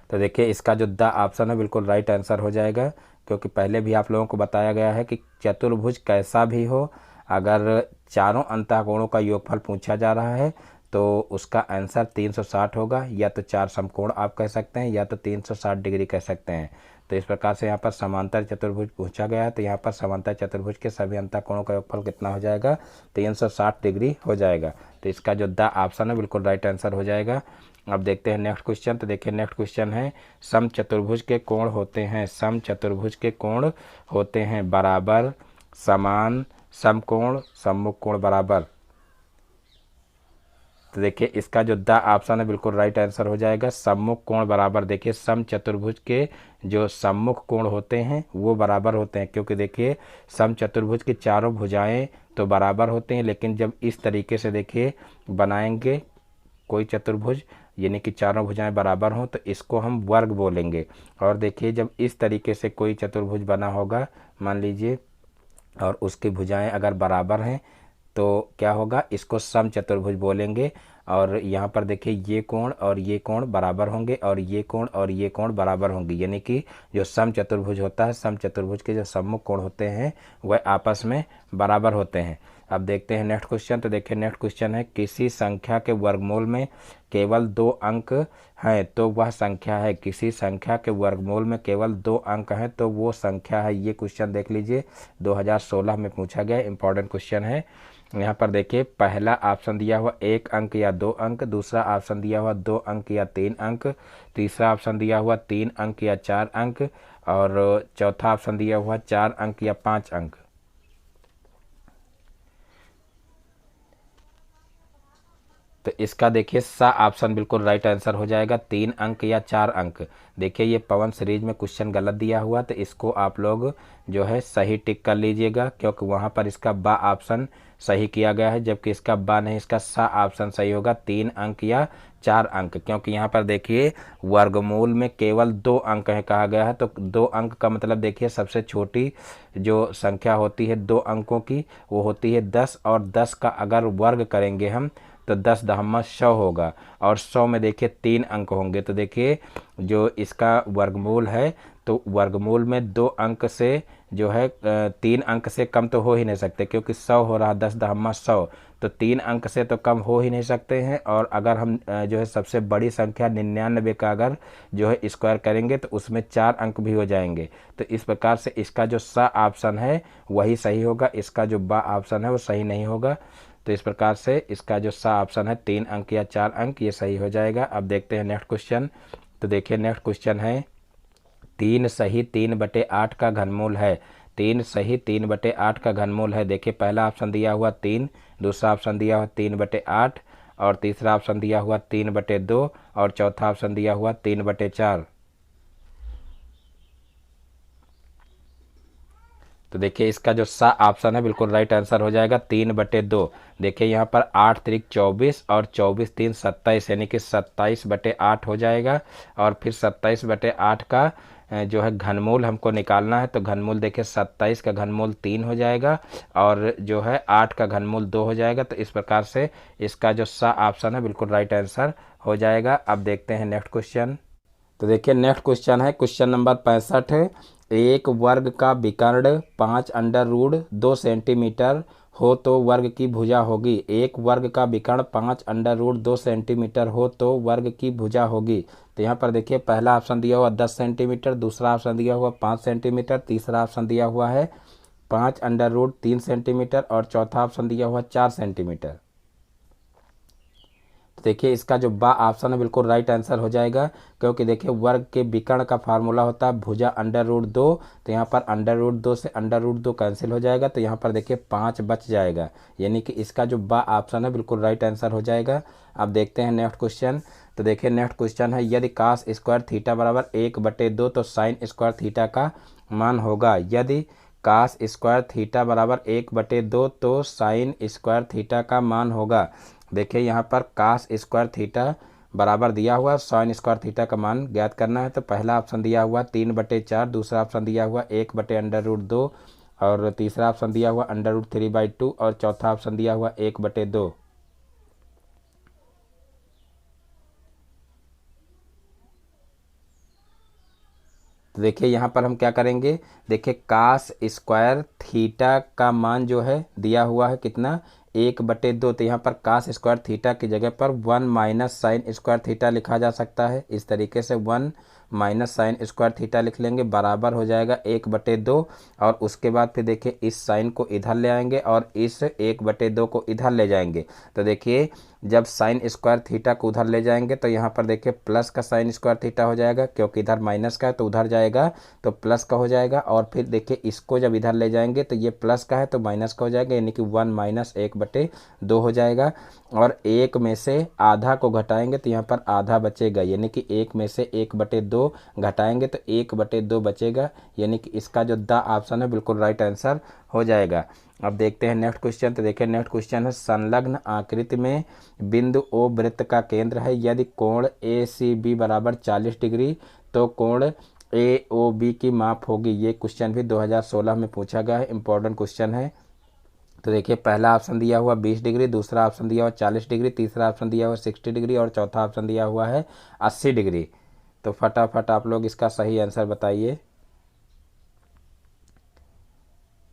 तो देखिए इसका जो द ऑप्शन है बिल्कुल राइट आंसर हो जाएगा, क्योंकि पहले भी आप लोगों को बताया गया है कि चतुर्भुज कैसा भी हो, अगर चारों अंतःकोणों का योगफल पूछा जा रहा है तो उसका आंसर 360 होगा, या तो चार समकोण आप कह सकते हैं या तो 360 डिग्री कह सकते हैं। तो इस प्रकार से यहाँ पर समांतर चतुर्भुज पूछा गया है, तो यहाँ पर समांतर चतुर्भुज के सभी अंतःकोणों का योगफल कितना हो जाएगा, 360 डिग्री हो जाएगा। तो इसका जो द ऑप्शन है बिल्कुल राइट आंसर हो जाएगा। अब देखते हैं नेक्स्ट क्वेश्चन। तो देखिए नेक्स्ट क्वेश्चन है, समचतुर्भुज के कोण होते हैं, समचतुर्भुज के कोण होते हैं बराबर, समान, समकोण, सम्मुख कोण बराबर। तो देखिए इसका जो द ऑप्शन है बिल्कुल राइट आंसर हो जाएगा, सम्मुख कोण बराबर। देखिए समचतुर्भुज के जो सम्मुख कोण होते हैं वो बराबर होते हैं, क्योंकि देखिए समचतुर्भुज की चारों भुजाएं तो बराबर होते हैं, लेकिन जब इस तरीके से देखिए बनाएंगे कोई चतुर्भुज, यानी कि चारों भुजाएं बराबर हों, तो इसको हम वर्ग बोलेंगे। और देखिए जब इस तरीके से कोई चतुर्भुज बना होगा मान लीजिए, और उसकी भुजाएं अगर बराबर हैं तो क्या होगा, इसको समचतुर्भुज बोलेंगे। और यहाँ पर देखिए ये कोण और ये कोण बराबर होंगे और ये कोण और ये कोण बराबर होंगे, यानी कि जो समचतुर्भुज होता है, समचतुर्भुज के जो सम्मुख कोण होते हैं वह आपस में बराबर होते हैं। अब देखते हैं नेक्स्ट क्वेश्चन। तो देखिए नेक्स्ट क्वेश्चन है, किसी संख्या के वर्गमूल में केवल 2 अंक हैं तो वह संख्या है। किसी संख्या के वर्गमूल में केवल 2 अंक हैं तो वो संख्या है। ये क्वेश्चन देख लीजिए 2016 में पूछा गया, इंपॉर्टेंट क्वेश्चन है। यहाँ पर देखिए पहला ऑप्शन दिया हुआ 1 अंक या 2 अंक, दूसरा ऑप्शन दिया हुआ 2 अंक या 3 अंक, तीसरा ऑप्शन दिया हुआ 3 अंक या 4 अंक और चौथा ऑप्शन दिया हुआ 4 अंक या 5 अंक। तो इसका देखिए सा ऑप्शन बिल्कुल राइट आंसर हो जाएगा, 3 अंक या 4 अंक। देखिए ये पवन सीरीज में क्वेश्चन गलत दिया हुआ, तो इसको आप लोग जो है सही टिक कर लीजिएगा, क्योंकि वहाँ पर इसका बा ऑप्शन सही किया गया है, जबकि इसका बा नहीं, इसका सा ऑप्शन सही होगा, 3 अंक या 4 अंक। क्योंकि यहाँ पर देखिए वर्गमूल में केवल 2 अंक है कहा गया है, तो 2 अंक का मतलब देखिए सबसे छोटी जो संख्या होती है 2 अंकों की वो होती है 10, और 10 का अगर वर्ग करेंगे हम तो 10 दहम्मा 100 होगा, और 100 में देखिए 3 अंक होंगे। तो देखिए जो इसका वर्गमूल है तो वर्गमूल में 2 अंक से जो है 3 अंक से कम तो हो ही नहीं सकते, क्योंकि 100 हो रहा 10 दहम्मा 100, तो 3 अंक से तो कम हो ही नहीं सकते हैं। और अगर हम जो है सबसे बड़ी संख्या 99 का अगर जो है स्क्वायर करेंगे तो उसमें 4 अंक भी हो जाएंगे। तो इस प्रकार से इसका जो सा ऑप्शन है वही सही होगा, इसका जो बा ऑप्शन है वो सही नहीं होगा। तो इस प्रकार से इसका जो सा ऑप्शन है 3 अंक या 4 अंक ये सही हो जाएगा। अब देखते हैं नेक्स्ट क्वेश्चन। तो देखिए नेक्स्ट क्वेश्चन है, 3 सही 3/8 का घनमूल है। 3 सही 3/8 का घनमूल है। देखिए पहला ऑप्शन दिया हुआ 3, दूसरा ऑप्शन दिया हुआ 3/8 और तीसरा ऑप्शन दिया हुआ 3/2 और चौथा ऑप्शन दिया हुआ 3/4। तो देखिए इसका जो सा ऑप्शन है बिल्कुल राइट आंसर हो जाएगा, 3/2। देखिए यहाँ पर 8 त्रिक 24 और 24 3 27, यानी कि 27/8 हो जाएगा। और फिर 27/8 का जो है घनमूल हमको निकालना है, तो घनमूल देखिए 27 का घनमूल 3 हो जाएगा और जो है 8 का घनमूल 2 हो जाएगा। तो इस प्रकार से इसका जो सा ऑप्शन है बिल्कुल राइट आंसर हो जाएगा। अब देखते हैं नेक्स्ट क्वेश्चन। तो देखिए नेक्स्ट क्वेश्चन है क्वेश्चन नंबर 65। एक वर्ग का विकर्ण 5√2 सेंटीमीटर हो तो वर्ग की भुजा होगी। एक वर्ग का विकर्ण 5√2 सेंटीमीटर हो तो वर्ग की भुजा होगी। तो यहाँ पर देखिए पहला ऑप्शन दिया हुआ 10 सेंटीमीटर, दूसरा ऑप्शन दिया हुआ 5 सेंटीमीटर, तीसरा ऑप्शन दिया हुआ है 5√3 सेंटीमीटर और चौथा ऑप्शन दिया हुआ 4 सेंटीमीटर। तो देखिए इसका जो बा ऑप्शन है बिल्कुल राइट आंसर हो जाएगा, क्योंकि देखिए वर्ग के विकर्ण का फार्मूला होता है भुजा √2। तो यहाँ पर √2 से √2 कैंसिल हो जाएगा, तो यहाँ पर देखिए 5 बच जाएगा, यानी कि इसका जो बा ऑप्शन है बिल्कुल राइट आंसर हो जाएगा। अब देखते हैं नेक्स्ट क्वेश्चन। तो देखिए नेक्स्ट क्वेश्चन है यदि कास स्क्वायर थीटा बराबर 1/2 तो साइन स्क्वायर थीटा का मान होगा। यदि कास स्क्वायर थीटा बराबर 1/2 तो साइन स्क्वायर थीटा का मान होगा। देखिए यहाँ पर कास स्क्वायर थीटा बराबर दिया हुआ, साइन स्क्वायर थीटा का मान ज्ञात करना है। तो पहला ऑप्शन दिया हुआ 3/4, दूसरा ऑप्शन दिया हुआ 1/√2 और तीसरा ऑप्शन दिया हुआ √3/2 और चौथा ऑप्शन दिया हुआ 1/2। तो देखिए यहाँ पर हम क्या करेंगे, देखिए कास स्क्वायर थीटा का मान जो है दिया हुआ है कितना 1/2। तो यहाँ पर कास स्क्वायर थीटा की जगह पर 1 माइनस साइन स्क्वायर थीटा लिखा जा सकता है। इस तरीके से 1 माइनस साइन स्क्वायर थीटा लिख लेंगे, बराबर हो जाएगा 1/2। और उसके बाद फिर देखिए इस साइन को इधर ले आएंगे और इस 1/2 को इधर ले जाएंगे। तो देखिए जब साइन स्क्वायर थीटा को उधर ले जाएंगे तो यहाँ पर देखिए प्लस का साइन स्क्वायर थीटा हो जाएगा, क्योंकि इधर माइनस का है तो उधर जाएगा तो प्लस का हो जाएगा। और फिर देखिए इसको जब इधर ले जाएंगे तो ये प्लस का है तो माइनस का हो जाएगा, यानी कि 1 माइनस 1/2 हो जाएगा। और एक में से आधा को घटाएंगे तो यहाँ पर आधा बचेगा, यानी कि एक में से 1/2 घटाएंगे तो 1/2 बचेगा, यानी कि इसका जो द ऑप्शन है बिल्कुल राइट आंसर हो जाएगा। अब देखते हैं नेक्स्ट क्वेश्चन। तो देखिए नेक्स्ट क्वेश्चन है संलग्न आकृति में बिंदु ओ वृत्त का केंद्र है। यदि कोण ए सी बी बराबर 40 डिग्री तो कोण ए ओ बी की माप होगी। ये क्वेश्चन भी 2016 में पूछा गया है, इंपॉर्टेंट क्वेश्चन है। तो देखिए पहला ऑप्शन दिया हुआ 20 डिग्री, दूसरा ऑप्शन दिया हुआ 40 डिग्री, तीसरा ऑप्शन दिया हुआ 60 डिग्री और चौथा ऑप्शन दिया हुआ है 80 डिग्री। तो फटाफट आप लोग इसका सही आंसर बताइए।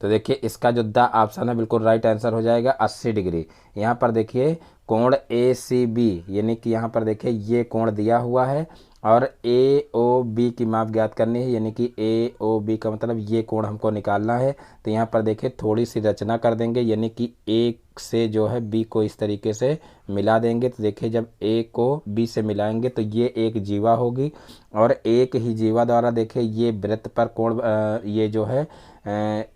तो देखिए इसका जो द ऑप्शन है बिल्कुल राइट आंसर हो जाएगा 80 डिग्री। यहाँ पर देखिए कोण ए सी बी, यानी कि यहाँ पर देखिए ये कोण दिया हुआ है और ए ओ बी की माप ज्ञात करनी है, यानी कि ए ओ बी का मतलब ये कोण हमको निकालना है। तो यहाँ पर देखिए थोड़ी सी रचना कर देंगे, यानी कि ए से जो है बी को इस तरीके से मिला देंगे। तो देखिए जब ए को बी से मिलाएंगे तो ये एक जीवा होगी और एक ही जीवा द्वारा देखिए ये वृत्त पर कोण ये जो है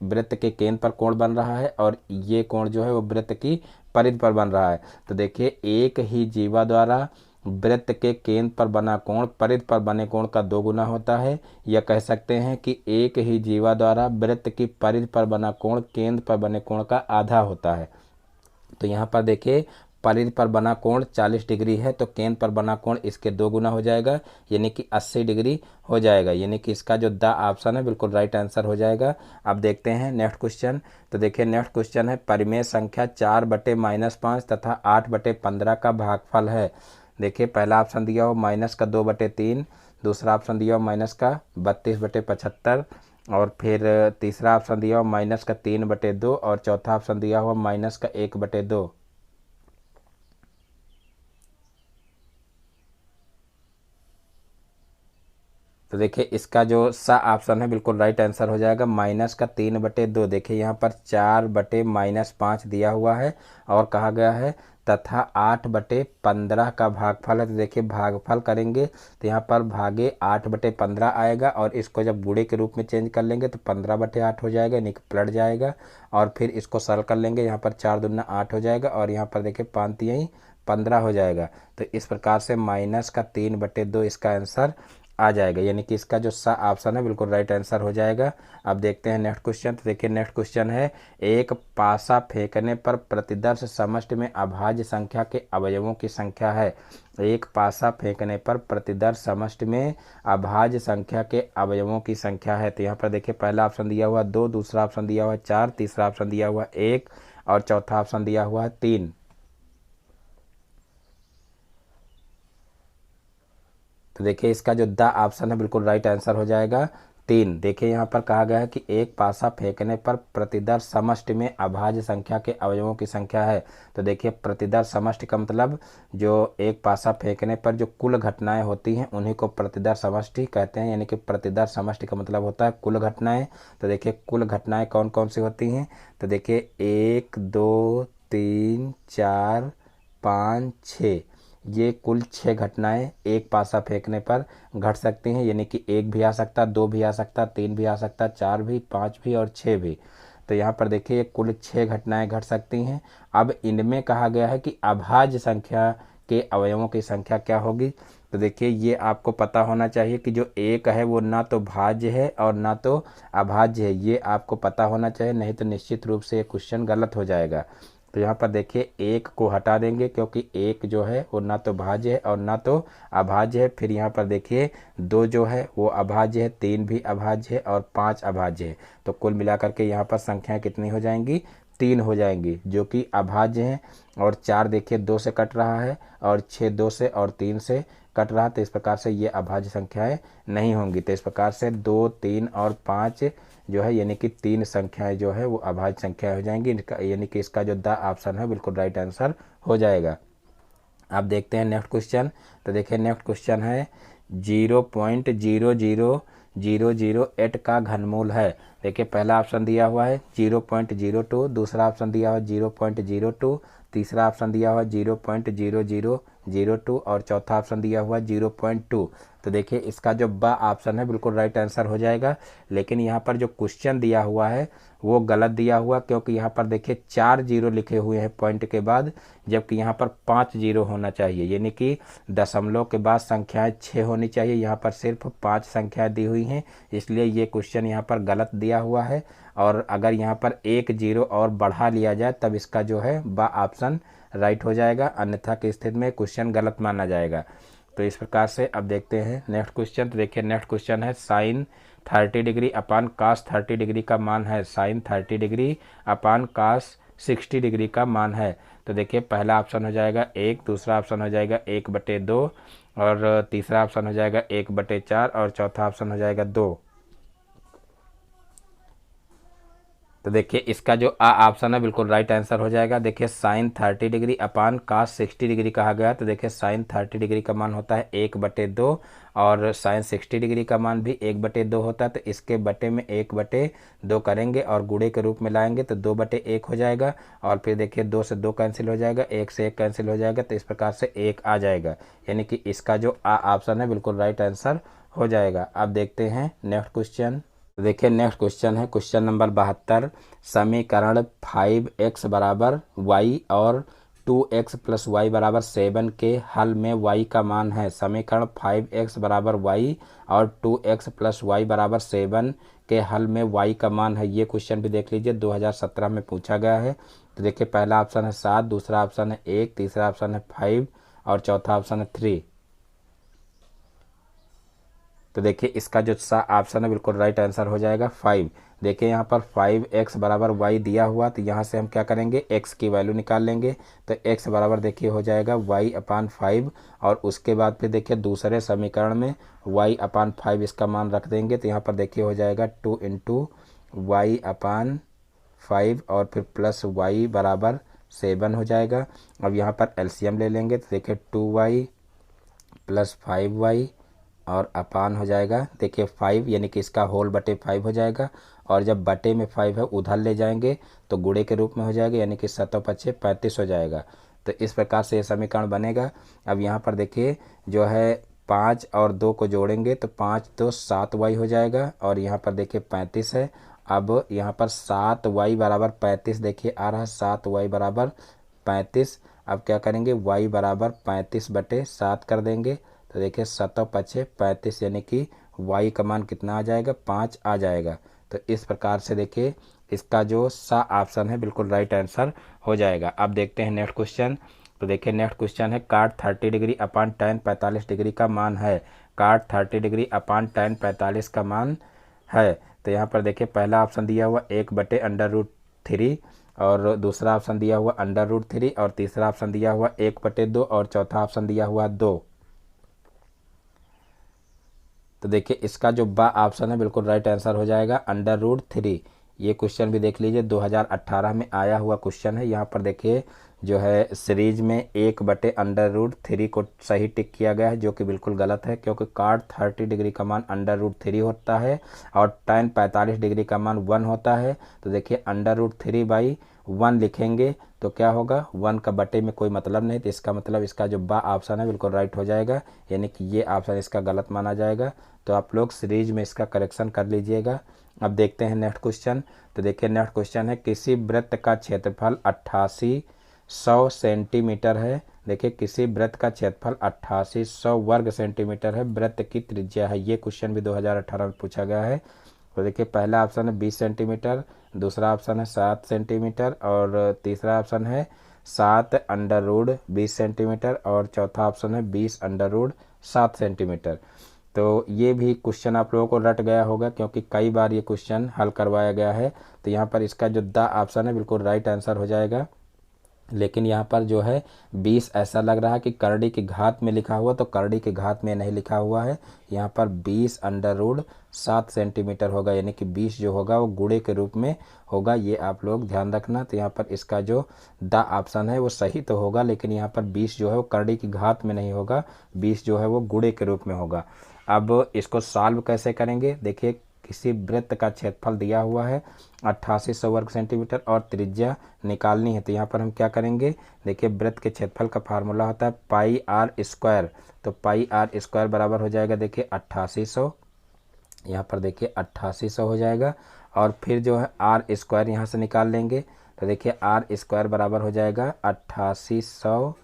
वृत्त के केंद्र पर कोण बन रहा है और ये कोण जो है वो वृत्त की परिधि पर बन रहा है। तो देखिए एक ही जीवा द्वारा वृत्त के केंद्र पर बना कोण परिधि पर बने कोण का 2 गुना होता है, या कह सकते हैं कि एक ही जीवा द्वारा वृत्त की परिधि पर बना कोण केंद्र पर बने कोण का आधा होता है। तो यहाँ पर देखिए परिधि पर बना कोण 40 डिग्री है तो केंद्र पर बना कोण इसके 2 गुना हो जाएगा, यानी कि 80 डिग्री हो जाएगा, यानी कि इसका जो द ऑप्शन है बिल्कुल राइट आंसर हो जाएगा। अब देखते हैं नेक्स्ट क्वेश्चन। तो देखिए नेक्स्ट क्वेश्चन है परिमेय संख्या 4/-5 तथा 8/15 का भागफल है। देखिए पहला ऑप्शन दिया हो माइनस का 2/3, दूसरा ऑप्शन दिया हो माइनस का 32/75 और फिर तीसरा ऑप्शन दिया हो माइनस का 3/2 और चौथा ऑप्शन दिया हुआ माइनस का 1/2। तो देखिए इसका जो सा ऑप्शन है बिल्कुल राइट आंसर हो जाएगा माइनस का 3/2। देखिए यहाँ पर 4/-5 दिया हुआ है और कहा गया है तथा 8/15 का भागफल है। तो देखिए भागफल करेंगे तो यहाँ पर भागे 8/15 आएगा और इसको जब गुणे के रूप में चेंज कर लेंगे तो 15/8 हो जाएगा, यानी कि पलट जाएगा। और फिर इसको सरल कर लेंगे, यहाँ पर 4 दूना 8 हो जाएगा और यहाँ पर देखिए 5 तिहाई 15 हो जाएगा। तो इस प्रकार से माइनस का 3/2 इसका आंसर आ जाएगा, यानी कि इसका जो सा ऑप्शन है बिल्कुल राइट आंसर हो जाएगा। अब देखते हैं नेक्स्ट क्वेश्चन। तो देखिए नेक्स्ट क्वेश्चन है एक पासा फेंकने पर प्रतिदर्श समष्टि में अभाज्य संख्या के अवयवों की संख्या है। एक पासा फेंकने पर प्रतिदर्श समष्टि में अभाज्य संख्या के अवयवों की संख्या है। तो यहाँ पर देखिए पहला ऑप्शन दिया हुआ 2, दूसरा ऑप्शन दिया हुआ 4, तीसरा ऑप्शन दिया हुआ 1 और चौथा ऑप्शन दिया हुआ 3। तो देखिए इसका जो द ऑप्शन है बिल्कुल राइट आंसर हो जाएगा 3। देखिए यहाँ पर कहा गया है कि एक पासा फेंकने पर प्रतिदर्श समष्टि में अभाज्य संख्या के अवयवों की संख्या है। तो देखिए प्रतिदर्श समष्टि का मतलब जो एक पासा फेंकने पर जो कुल घटनाएं होती हैं उन्हीं को प्रतिदर्श समष्टि कहते हैं, यानी कि प्रतिदर्श समष्टि का मतलब होता है कुल घटनाएं। तो देखिए कुल घटनाएं कौन कौन सी होती हैं, तो देखिए 1 2 3 4 5 6, ये कुल 6 घटनाएं एक पासा फेंकने पर घट सकती हैं, यानी कि 1 भी आ सकता, 2 भी आ सकता, 3 भी आ सकता, 4 भी, 5 भी और 6 भी। तो यहाँ पर देखिए कुल 6 घटनाएं घट सकती हैं। अब इनमें कहा गया है कि अभाज्य संख्या के अवयवों की संख्या क्या होगी। तो देखिए ये आपको पता होना चाहिए कि जो एक है वो ना तो भाज्य है और ना तो अभाज्य है, ये आपको पता होना चाहिए, नहीं तो निश्चित रूप से ये क्वेश्चन गलत हो जाएगा। तो यहाँ पर देखिए एक को हटा देंगे क्योंकि एक जो है वो ना तो भाज्य है और ना तो अभाज्य है। फिर यहाँ पर देखिए 2 जो है वो अभाज्य है, 3 भी अभाज्य है और 5 अभाज्य है। तो कुल मिलाकर के यहाँ पर संख्याएं कितनी हो जाएंगी, 3 हो जाएंगी जो कि अभाज्य हैं। और 4 देखिए 2 से कट रहा है और 6 2 से और 3 से कट रहा, तो इस प्रकार से ये अभाज्य संख्याएं नहीं होंगी। तो इस प्रकार से 2 3 और 5 जो है यानी कि 3 संख्याएं जो है वो अभाज्य संख्या हो जाएंगी, यानी कि इसका जो द ऑप्शन है बिल्कुल राइट आंसर हो जाएगा। अब देखते हैं नेक्स्ट क्वेश्चन। तो देखिए नेक्स्ट क्वेश्चन है 0.00008 का घनमूल है। देखिए पहला ऑप्शन दिया हुआ है 0.02, दूसरा ऑप्शन दिया हुआ है 0.02, तीसरा ऑप्शन दिया हुआ है 0.0002 और चौथा ऑप्शन दिया हुआ है 0.2। तो देखिए इसका जो ब ऑप्शन है बिल्कुल राइट आंसर हो जाएगा। लेकिन यहाँ पर जो क्वेश्चन दिया हुआ है वो गलत दिया हुआ, क्योंकि यहाँ पर देखिए 4 जीरो लिखे हुए हैं पॉइंट के बाद, जबकि यहाँ पर 5 जीरो होना चाहिए, यानी कि दशमलव के बाद संख्याएं 6 होनी चाहिए। यहाँ पर सिर्फ 5 संख्याएं दी हुई हैं, इसलिए ये क्वेश्चन यहाँ पर गलत दिया हुआ है। और अगर यहाँ पर 1 जीरो और बढ़ा लिया जाए तब इसका जो है ब ऑप्शन राइट हो जाएगा, अन्यथा की स्थिति में क्वेश्चन गलत माना जाएगा। तो इस प्रकार से अब देखते हैं नेक्स्ट क्वेश्चन। तो देखिए नेक्स्ट क्वेश्चन है साइन 30 डिग्री अपान कास 30 डिग्री का मान है, साइन 30 डिग्री अपान कास 60 डिग्री का मान है। तो देखिए पहला ऑप्शन हो जाएगा 1, दूसरा ऑप्शन हो जाएगा 1/2 और तीसरा ऑप्शन हो जाएगा 1/4 और चौथा ऑप्शन हो जाएगा 2। तो देखिए इसका जो ऑप्शन है बिल्कुल राइट आंसर हो जाएगा। देखिए साइन 30 डिग्री अपान कास 60 डिग्री कहा गया, तो देखिए साइन 30 डिग्री का मान होता है 1/2 और साइन 60 डिग्री का मान भी 1/2 होता है। तो इसके बटे में 1/2 करेंगे और गुणे के रूप में लाएंगे तो 2/1 हो जाएगा। और फिर देखिए 2 से 2 कैंसिल हो जाएगा, 1 से 1 कैंसिल हो जाएगा, तो इस प्रकार से 1 आ जाएगा, यानी कि इसका जो ऑप्शन है बिल्कुल राइट आंसर हो जाएगा। अब देखते हैं नेक्स्ट क्वेश्चन। तो देखिए नेक्स्ट क्वेश्चन है क्वेश्चन नंबर 72। समीकरण 5x बराबर y और 2x प्लस y बराबर 7 के हल में y का मान है। समीकरण 5x बराबर y और 2x प्लस y बराबर 7 के हल में y का मान है। ये क्वेश्चन भी देख लीजिए 2017 में पूछा गया है। तो देखिए पहला ऑप्शन है 7, दूसरा ऑप्शन है 1, तीसरा ऑप्शन है 5 और चौथा ऑप्शन है 3। तो देखिए इसका जो ऑप्शन है बिल्कुल राइट आंसर हो जाएगा 5। देखिए यहाँ पर 5x बराबर y दिया हुआ, तो यहाँ से हम क्या करेंगे x की वैल्यू निकाल लेंगे। तो x बराबर देखिए हो जाएगा y अपान 5 और उसके बाद फिर देखिए दूसरे समीकरण में y अपान 5 इसका मान रख देंगे। तो यहाँ पर देखिए हो जाएगा 2 × y अपान 5 और फिर प्लस y बराबर 7 हो जाएगा। अब यहाँ पर एलसीएम ले लेंगे, तो देखिए 2y प्लस 5y और अपान हो जाएगा देखिए 5, यानी कि इसका होल बटे 5 हो जाएगा। और जब बटे में 5 है उधर ले जाएंगे तो गुणे के रूप में हो जाएगा, यानी कि 7×5 = 35 हो जाएगा। तो इस प्रकार से ये समीकरण बनेगा। अब यहाँ पर देखिए जो है 5 और 2 को जोड़ेंगे तो 5 2 7y हो जाएगा और यहाँ पर देखिए 35 है। अब यहाँ पर 7y बराबर 35 देखिए आ रहा है, 7y बराबर 35। अब क्या करेंगे y बराबर 35/7 कर देंगे, तो देखिए 7×5 = 35, यानी कि y का मान कितना आ जाएगा, 5 आ जाएगा। तो इस प्रकार से देखिए इसका जो ऑप्शन है बिल्कुल राइट आंसर हो जाएगा। अब देखते हैं नेक्स्ट क्वेश्चन। तो देखिए नेक्स्ट क्वेश्चन है काट 30 डिग्री अपान tan 45 डिग्री का मान है। काट 30 डिग्री अपान tan 45 का मान है। तो यहाँ पर देखिए पहला ऑप्शन दिया हुआ 1/√3 और दूसरा ऑप्शन दिया हुआ √3 और तीसरा ऑप्शन दिया हुआ 1/2 और चौथा ऑप्शन दिया हुआ 2। तो देखिए इसका जो बा ऑप्शन है बिल्कुल राइट आंसर हो जाएगा √3। ये क्वेश्चन भी देख लीजिए, 2018 में आया हुआ क्वेश्चन है। यहाँ पर देखिए जो है सीरीज में 1/√3 को सही टिक किया गया है, जो कि बिल्कुल गलत है, क्योंकि cot 30 डिग्री का मान √3 होता है और tan 45 डिग्री का मान 1 होता है। तो देखिए √3/1 लिखेंगे तो क्या होगा, 1 का बटे में कोई मतलब नहीं, तो इसका मतलब इसका जो बा ऑप्शन है बिल्कुल राइट हो जाएगा, यानी कि ये ऑप्शन इसका गलत माना जाएगा। तो आप लोग सीरीज में इसका करेक्शन कर लीजिएगा। अब देखते हैं नेक्स्ट क्वेश्चन। तो देखिए नेक्स्ट क्वेश्चन है, किसी वृत्त का क्षेत्रफल 8800 सेंटीमीटर है। देखिए किसी वृत्त का क्षेत्रफल 8800 वर्ग सेंटीमीटर है, वृत्त की त्रिज्या है। ये क्वेश्चन भी 2018 में पूछा गया है। तो देखिए पहला ऑप्शन है 20 सेंटीमीटर, दूसरा ऑप्शन है 7 सेंटीमीटर और तीसरा ऑप्शन है 7√20 सेंटीमीटर और चौथा ऑप्शन है 20√7 सेंटीमीटर। तो ये भी क्वेश्चन आप लोगों को रट गया होगा, क्योंकि कई बार ये क्वेश्चन हल करवाया गया है। तो यहाँ पर इसका जो द ऑप्शन है बिल्कुल राइट आंसर हो जाएगा। लेकिन यहाँ पर जो है 20 ऐसा लग रहा है कि करड़ी की घात में लिखा हुआ, तो करड़ी की घात में नहीं लिखा हुआ है। यहाँ पर 20√7 सेंटीमीटर होगा, यानी कि 20 जो होगा वो गुणे के रूप में होगा, ये आप लोग ध्यान रखना। तो यहाँ पर इसका जो द ऑप्शन है वो सही तो होगा, लेकिन यहाँ पर 20 जो है वो करड़ी की घात में नहीं होगा, 20 जो है वो गुणे के रूप में होगा। अब इसको सॉल्व कैसे करेंगे, देखिए किसी वृत्त का क्षेत्रफल दिया हुआ है 8800 वर्ग सेंटीमीटर और त्रिज्या निकालनी है। तो यहाँ पर हम क्या करेंगे, देखिए वृत्त के क्षेत्रफल का फार्मूला होता है πr²। तो πr² बराबर हो जाएगा देखिए 8800, यहाँ पर देखिए 8800 हो जाएगा। और फिर जो है r² यहाँ से निकाल लेंगे, तो देखिए r² बराबर हो जाएगा 8800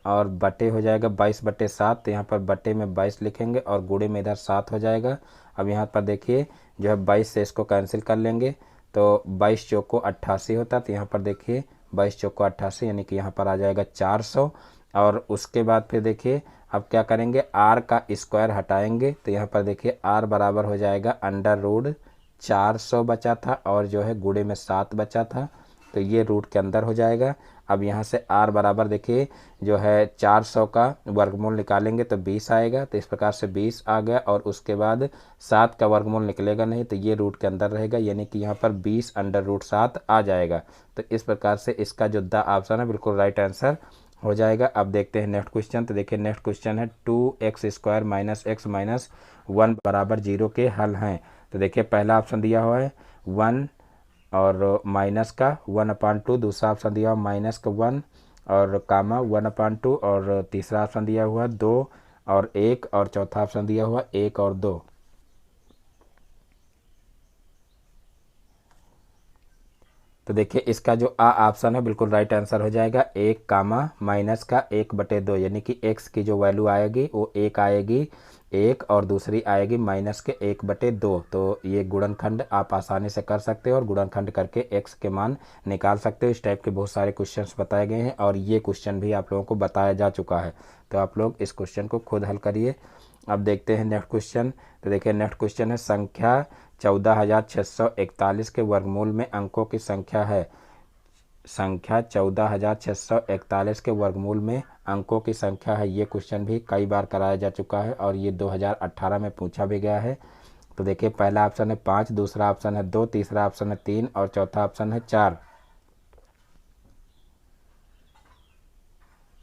और बटे हो जाएगा 22/7। तो यहाँ पर बटे में 22 लिखेंगे और गुणे में इधर 7 हो जाएगा। अब यहाँ पर देखिए जो है 22 से इसको कैंसिल कर लेंगे, तो 22 चौको 88 होता है। तो यहाँ पर देखिए 22 चौको 88, यानी कि यहाँ पर आ जाएगा 400। और उसके बाद फिर देखिए अब क्या करेंगे, r का स्क्वायर हटाएंगे, तो यहाँ पर देखिए r बराबर हो जाएगा √400 बचा था और जो है गुणे में 7 बचा था, तो ये रूट के अंदर हो जाएगा। अब यहाँ से r बराबर देखिए जो है 400 का वर्गमूल निकालेंगे तो 20 आएगा, तो इस प्रकार से 20 आ गया। और उसके बाद 7 का वर्गमूल निकलेगा नहीं, तो ये रूट के अंदर रहेगा, यानी कि यहाँ पर 20√7 आ जाएगा। तो इस प्रकार से इसका जो द ऑप्शन है बिल्कुल राइट आंसर हो जाएगा। अब देखते हैं नेक्स्ट क्वेश्चन। तो देखिए नेक्स्ट क्वेश्चन है 2x² - x - 1 बराबर 0 के हल हैं। तो देखिए पहला ऑप्शन दिया हुआ है 1 और माइनस का 1/2, दूसरा ऑप्शन दिया हुआ माइनस का 1 और कामा 1/2 और तीसरा ऑप्शन दिया हुआ 2 और 1 और चौथा ऑप्शन दिया हुआ 1 और 2। तो देखिए इसका जो ऑप्शन है बिल्कुल राइट आंसर हो जाएगा 1 कामा माइनस का 1/2, यानी कि x की जो वैल्यू आएगी वो 1 आएगी 1 और दूसरी आएगी माइनस के 1/2। तो ये गुणनखंड आप आसानी से कर सकते हो और गुणनखंड करके x के मान निकाल सकते हो। इस टाइप के बहुत सारे क्वेश्चंस बताए गए हैं और ये क्वेश्चन भी आप लोगों को बताया जा चुका है, तो आप लोग इस क्वेश्चन को खुद हल करिए। अब देखते हैं नेक्स्ट क्वेश्चन। तो देखिए नेक्स्ट क्वेश्चन है संख्या 14641 के वर्गमूल में अंकों की संख्या है। संख्या 14641 के वर्गमूल में अंकों की संख्या है। ये क्वेश्चन भी कई बार कराया जा चुका है और ये 2018 में पूछा भी गया है। तो देखिए पहला ऑप्शन है 5, दूसरा ऑप्शन है 2, तीसरा ऑप्शन है 3 और चौथा ऑप्शन है 4।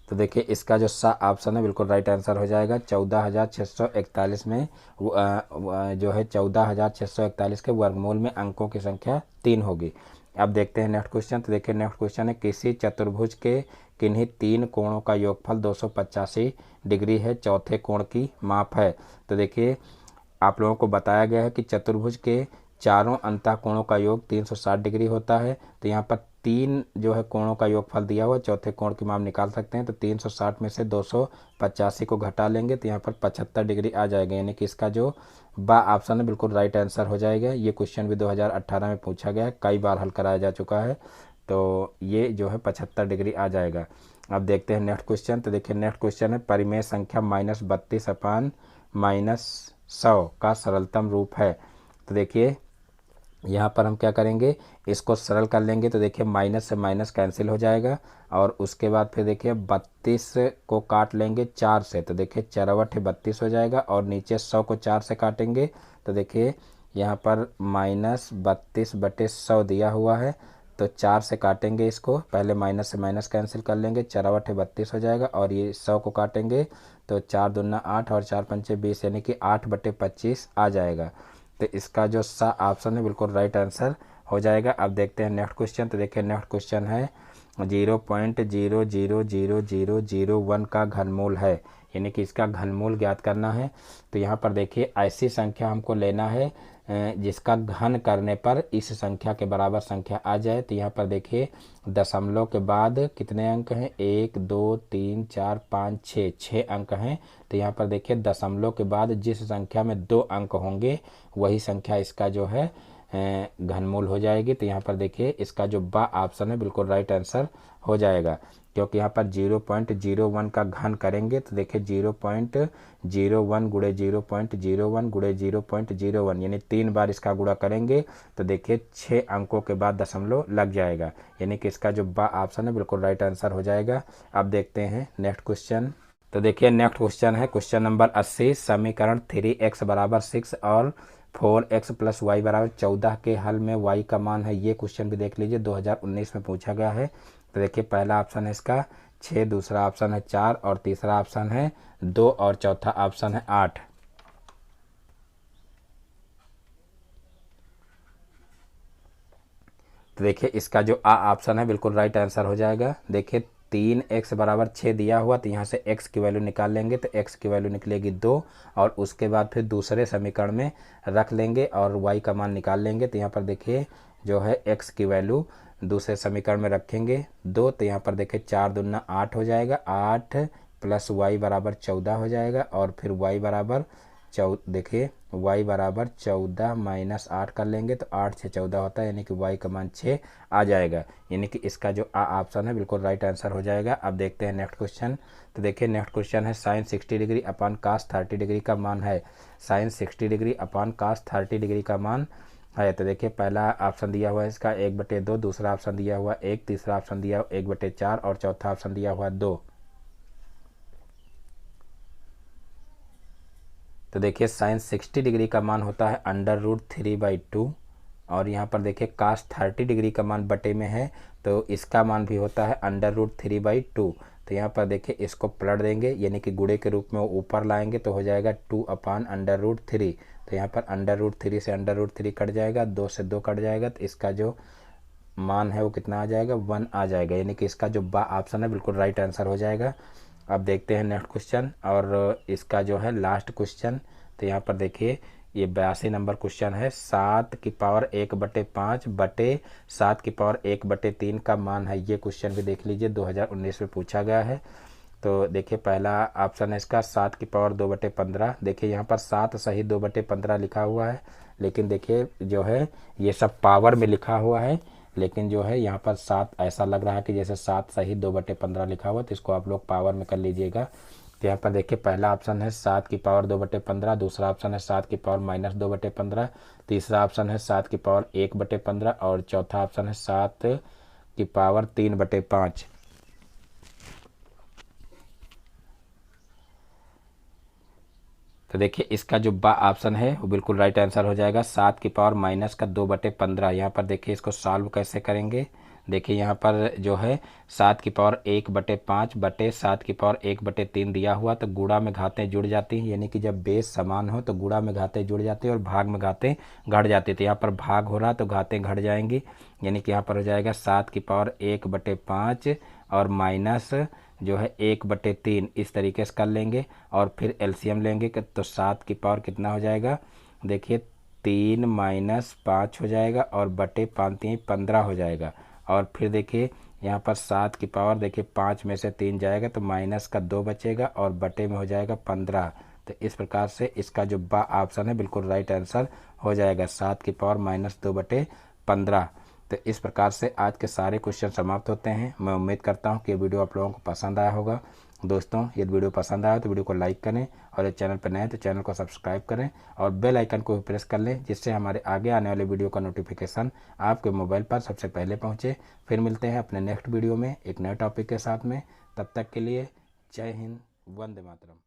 तो देखिए इसका जो सा ऑप्शन है बिल्कुल राइट आंसर हो जाएगा 14641 में जो है 14641 के वर्गमूल में अंकों की संख्या 3 होगी। अब देखते हैं नेक्स्ट क्वेश्चन। तो देखिए नेक्स्ट क्वेश्चन है किसी चतुर्भुज के किन्हीं 3 कोणों का योगफल 285 डिग्री है, चौथे कोण की माप है। तो देखिए आप लोगों को बताया गया है कि चतुर्भुज के चारों अंतः कोणों का योग 360 डिग्री होता है। तो यहाँ पर 3 जो है कोणों का योगफल दिया हुआ, चौथे कोण की माप निकाल सकते हैं। तो 360 में से 285 को घटा लेंगे तो यहाँ पर 75 डिग्री आ जाएगा, यानी कि इसका जो बा ऑप्शन है बिल्कुल राइट आंसर हो जाएगा। ये क्वेश्चन भी 2018 में पूछा गया है, कई बार हल कराया जा चुका है, तो ये जो है 75 डिग्री आ जाएगा। अब देखते हैं नेक्स्ट क्वेश्चन। तो देखिए नेक्स्ट क्वेश्चन है परिमेय संख्या -32/-100 का सरलतम रूप है। तो देखिए यहाँ पर हम क्या करेंगे, इसको सरल कर लेंगे। तो देखिए माइनस से माइनस कैंसिल हो जाएगा और उसके बाद फिर देखिए 32 को काट लेंगे 4 से, तो देखिए 4/32 हो जाएगा। और नीचे 100 को 4 से काटेंगे तो देखिए यहाँ पर -32/100 दिया हुआ है, तो 4 से काटेंगे इसको, पहले माइनस से माइनस कैंसिल कर लेंगे, 4/32 हो जाएगा। और ये 100 को काटेंगे तो 4 दूना 8 और 4 पंचे 20, यानी कि 8/25 आ जाएगा। तो इसका जो सा ऑप्शन है बिल्कुल राइट आंसर हो जाएगा। अब देखते हैं नेक्स्ट क्वेश्चन। तो देखिए नेक्स्ट क्वेश्चन है 0.0000001 का घनमूल है, यानी कि इसका घनमूल ज्ञात करना है। तो यहाँ पर देखिए ऐसी संख्या हमको लेना है जिसका घन करने पर इस संख्या के बराबर संख्या आ जाए। तो यहाँ पर देखिए दशमलव के बाद कितने अंक हैं, 1 2 3 4 5 6, 6 अंक हैं। तो यहाँ पर देखिए दशमलव के बाद जिस संख्या में 2 अंक होंगे वही संख्या इसका जो है घनमूल हो जाएगी। तो यहाँ पर देखिए इसका जो बा ऑप्शन है बिल्कुल राइट आंसर हो जाएगा, क्योंकि यहाँ पर 0.01 का घन करेंगे तो देखिए 0.01 गुणे 0.01 गुणे 0.01, यानी 3 बार इसका गुणा करेंगे तो देखिए 6 अंकों के बाद दशमलव लग जाएगा, यानी कि इसका जो बा ऑप्शन है बिल्कुल राइट आंसर हो जाएगा। अब देखते हैं नेक्स्ट क्वेश्चन। तो देखिए नेक्स्ट क्वेश्चन है क्वेश्चन नंबर 80, समीकरण 3x = 6 और 4x + y = 14 के हल में y का मान है। ये क्वेश्चन भी देख लीजिए 2019 में पूछा गया है। तो देखिए पहला ऑप्शन है इसका 6, दूसरा ऑप्शन है 4 और तीसरा ऑप्शन है 2 और चौथा ऑप्शन है 8। तो देखिए इसका जो आ ऑप्शन है बिल्कुल राइट आंसर हो जाएगा। देखिए 3x = 6 दिया हुआ, तो यहाँ से x की वैल्यू निकाल लेंगे तो x की वैल्यू निकलेगी 2, और उसके बाद फिर दूसरे समीकरण में रख लेंगे और y का मान निकाल लेंगे। तो यहाँ पर देखिए जो है x की वैल्यू दूसरे समीकरण में रखेंगे 2, तो यहाँ पर देखिए 4 दूना 8 हो जाएगा, 8 + y = 14 हो जाएगा। और फिर y बराबर देखिए y बराबर 14 - 8 कर लेंगे तो 8 से 14 होता है, यानी कि y का मान 6 आ जाएगा, यानी कि इसका जो आ ऑप्शन है बिल्कुल राइट आंसर हो जाएगा। अब देखते हैं नेक्स्ट क्वेश्चन। तो देखिए नेक्स्ट क्वेश्चन है sin 60 डिग्री अपान cos 30 डिग्री का मान है। sin 60 डिग्री अपान cos 30 डिग्री का मान है। तो देखिए पहला ऑप्शन दिया हुआ है इसका 1/2, दूसरा ऑप्शन दिया हुआ 1, तीसरा ऑप्शन दिया हुआ 1/4 और चौथा ऑप्शन दिया हुआ 2। तो देखिए sin 60 डिग्री का मान होता है √3/2, और यहाँ पर देखिए cos 30 डिग्री का मान बटे में है तो इसका मान भी होता है √3/2। तो यहाँ पर देखिए इसको पलट देंगे, यानी कि गुणे के रूप में वो ऊपर लाएंगे तो हो जाएगा 2/√3। तो यहाँ पर √3 से √3 कट जाएगा, 2 से 2 कट जाएगा, तो इसका जो मान है वो कितना आ जाएगा, 1 आ जाएगा, यानी कि इसका जो बा ऑप्शन है बिल्कुल राइट आंसर हो जाएगा। अब देखते हैं नेक्स्ट क्वेश्चन और इसका जो है लास्ट क्वेश्चन। तो यहाँ पर देखिए ये 82 नंबर क्वेश्चन है, 7⁵ बटे 7⁵3 का मान है। ये क्वेश्चन भी देख लीजिए 2019 में पूछा गया है। तो देखिए पहला ऑप्शन है इसका 7⁵2/15। देखिए यहाँ पर 7 सही 2/15 लिखा हुआ है, लेकिन देखिए जो है ये सब पावर में लिखा हुआ है, लेकिन जो है यहाँ पर 7 ऐसा लग रहा है कि जैसे 7 सही 2/15 लिखा हुआ, तो इसको आप लोग पावर में कर लीजिएगा। तो यहाँ पर देखिए पहला ऑप्शन है 7⁵2/15, दूसरा ऑप्शन है 7⁻−2/15, तीसरा ऑप्शन है 7⁻1/15 और चौथा ऑप्शन है 7⁻3/5। तो देखिए इसका जो बा ऑप्शन है वो बिल्कुल राइट आंसर हो जाएगा, 7⁻⁻2/15। यहाँ पर देखिए इसको सॉल्व कैसे करेंगे। देखिए यहाँ पर जो है 7⁻1/5 बटे 7⁻1/3 दिया हुआ, तो गुणा में घातें जुड़ जाती हैं, यानी कि जब बेस समान हो तो गुणा में घातें जुड़ जाती है और भाग में घातें घट जाती है। तो यहाँ पर भाग हो रहा तो घातें घट जाएंगी, यानी कि यहाँ पर हो जाएगा 7⁻1/5 और माइनस जो है 1/3, इस तरीके से कर लेंगे और फिर एलसीएम लेंगे तो 7 की पावर कितना हो जाएगा, देखिए 3 - 5 हो जाएगा और बटे 5 15 हो जाएगा। और फिर देखिए यहाँ पर 7 की पावर देखिए 5 में से 3 जाएगा तो माइनस का 2 बचेगा और बटे में हो जाएगा 15। तो इस प्रकार से इसका जो बा ऑप्शन है बिल्कुल राइट आंसर हो जाएगा, 7 की पावर -2/15। तो इस प्रकार से आज के सारे क्वेश्चन समाप्त होते हैं। मैं उम्मीद करता हूँ कि ये वीडियो आप लोगों को पसंद आया होगा। दोस्तों यदि वीडियो पसंद आया तो वीडियो को लाइक करें, और यदि चैनल पर नए हैं तो चैनल को सब्सक्राइब करें और बेल आइकन को भी प्रेस कर लें, जिससे हमारे आगे आने वाले वीडियो का नोटिफिकेशन आपके मोबाइल पर सबसे पहले पहुँचे। फिर मिलते हैं अपने नेक्स्ट वीडियो में एक नए टॉपिक के साथ में। तब तक के लिए जय हिंद, वंदे मातरम।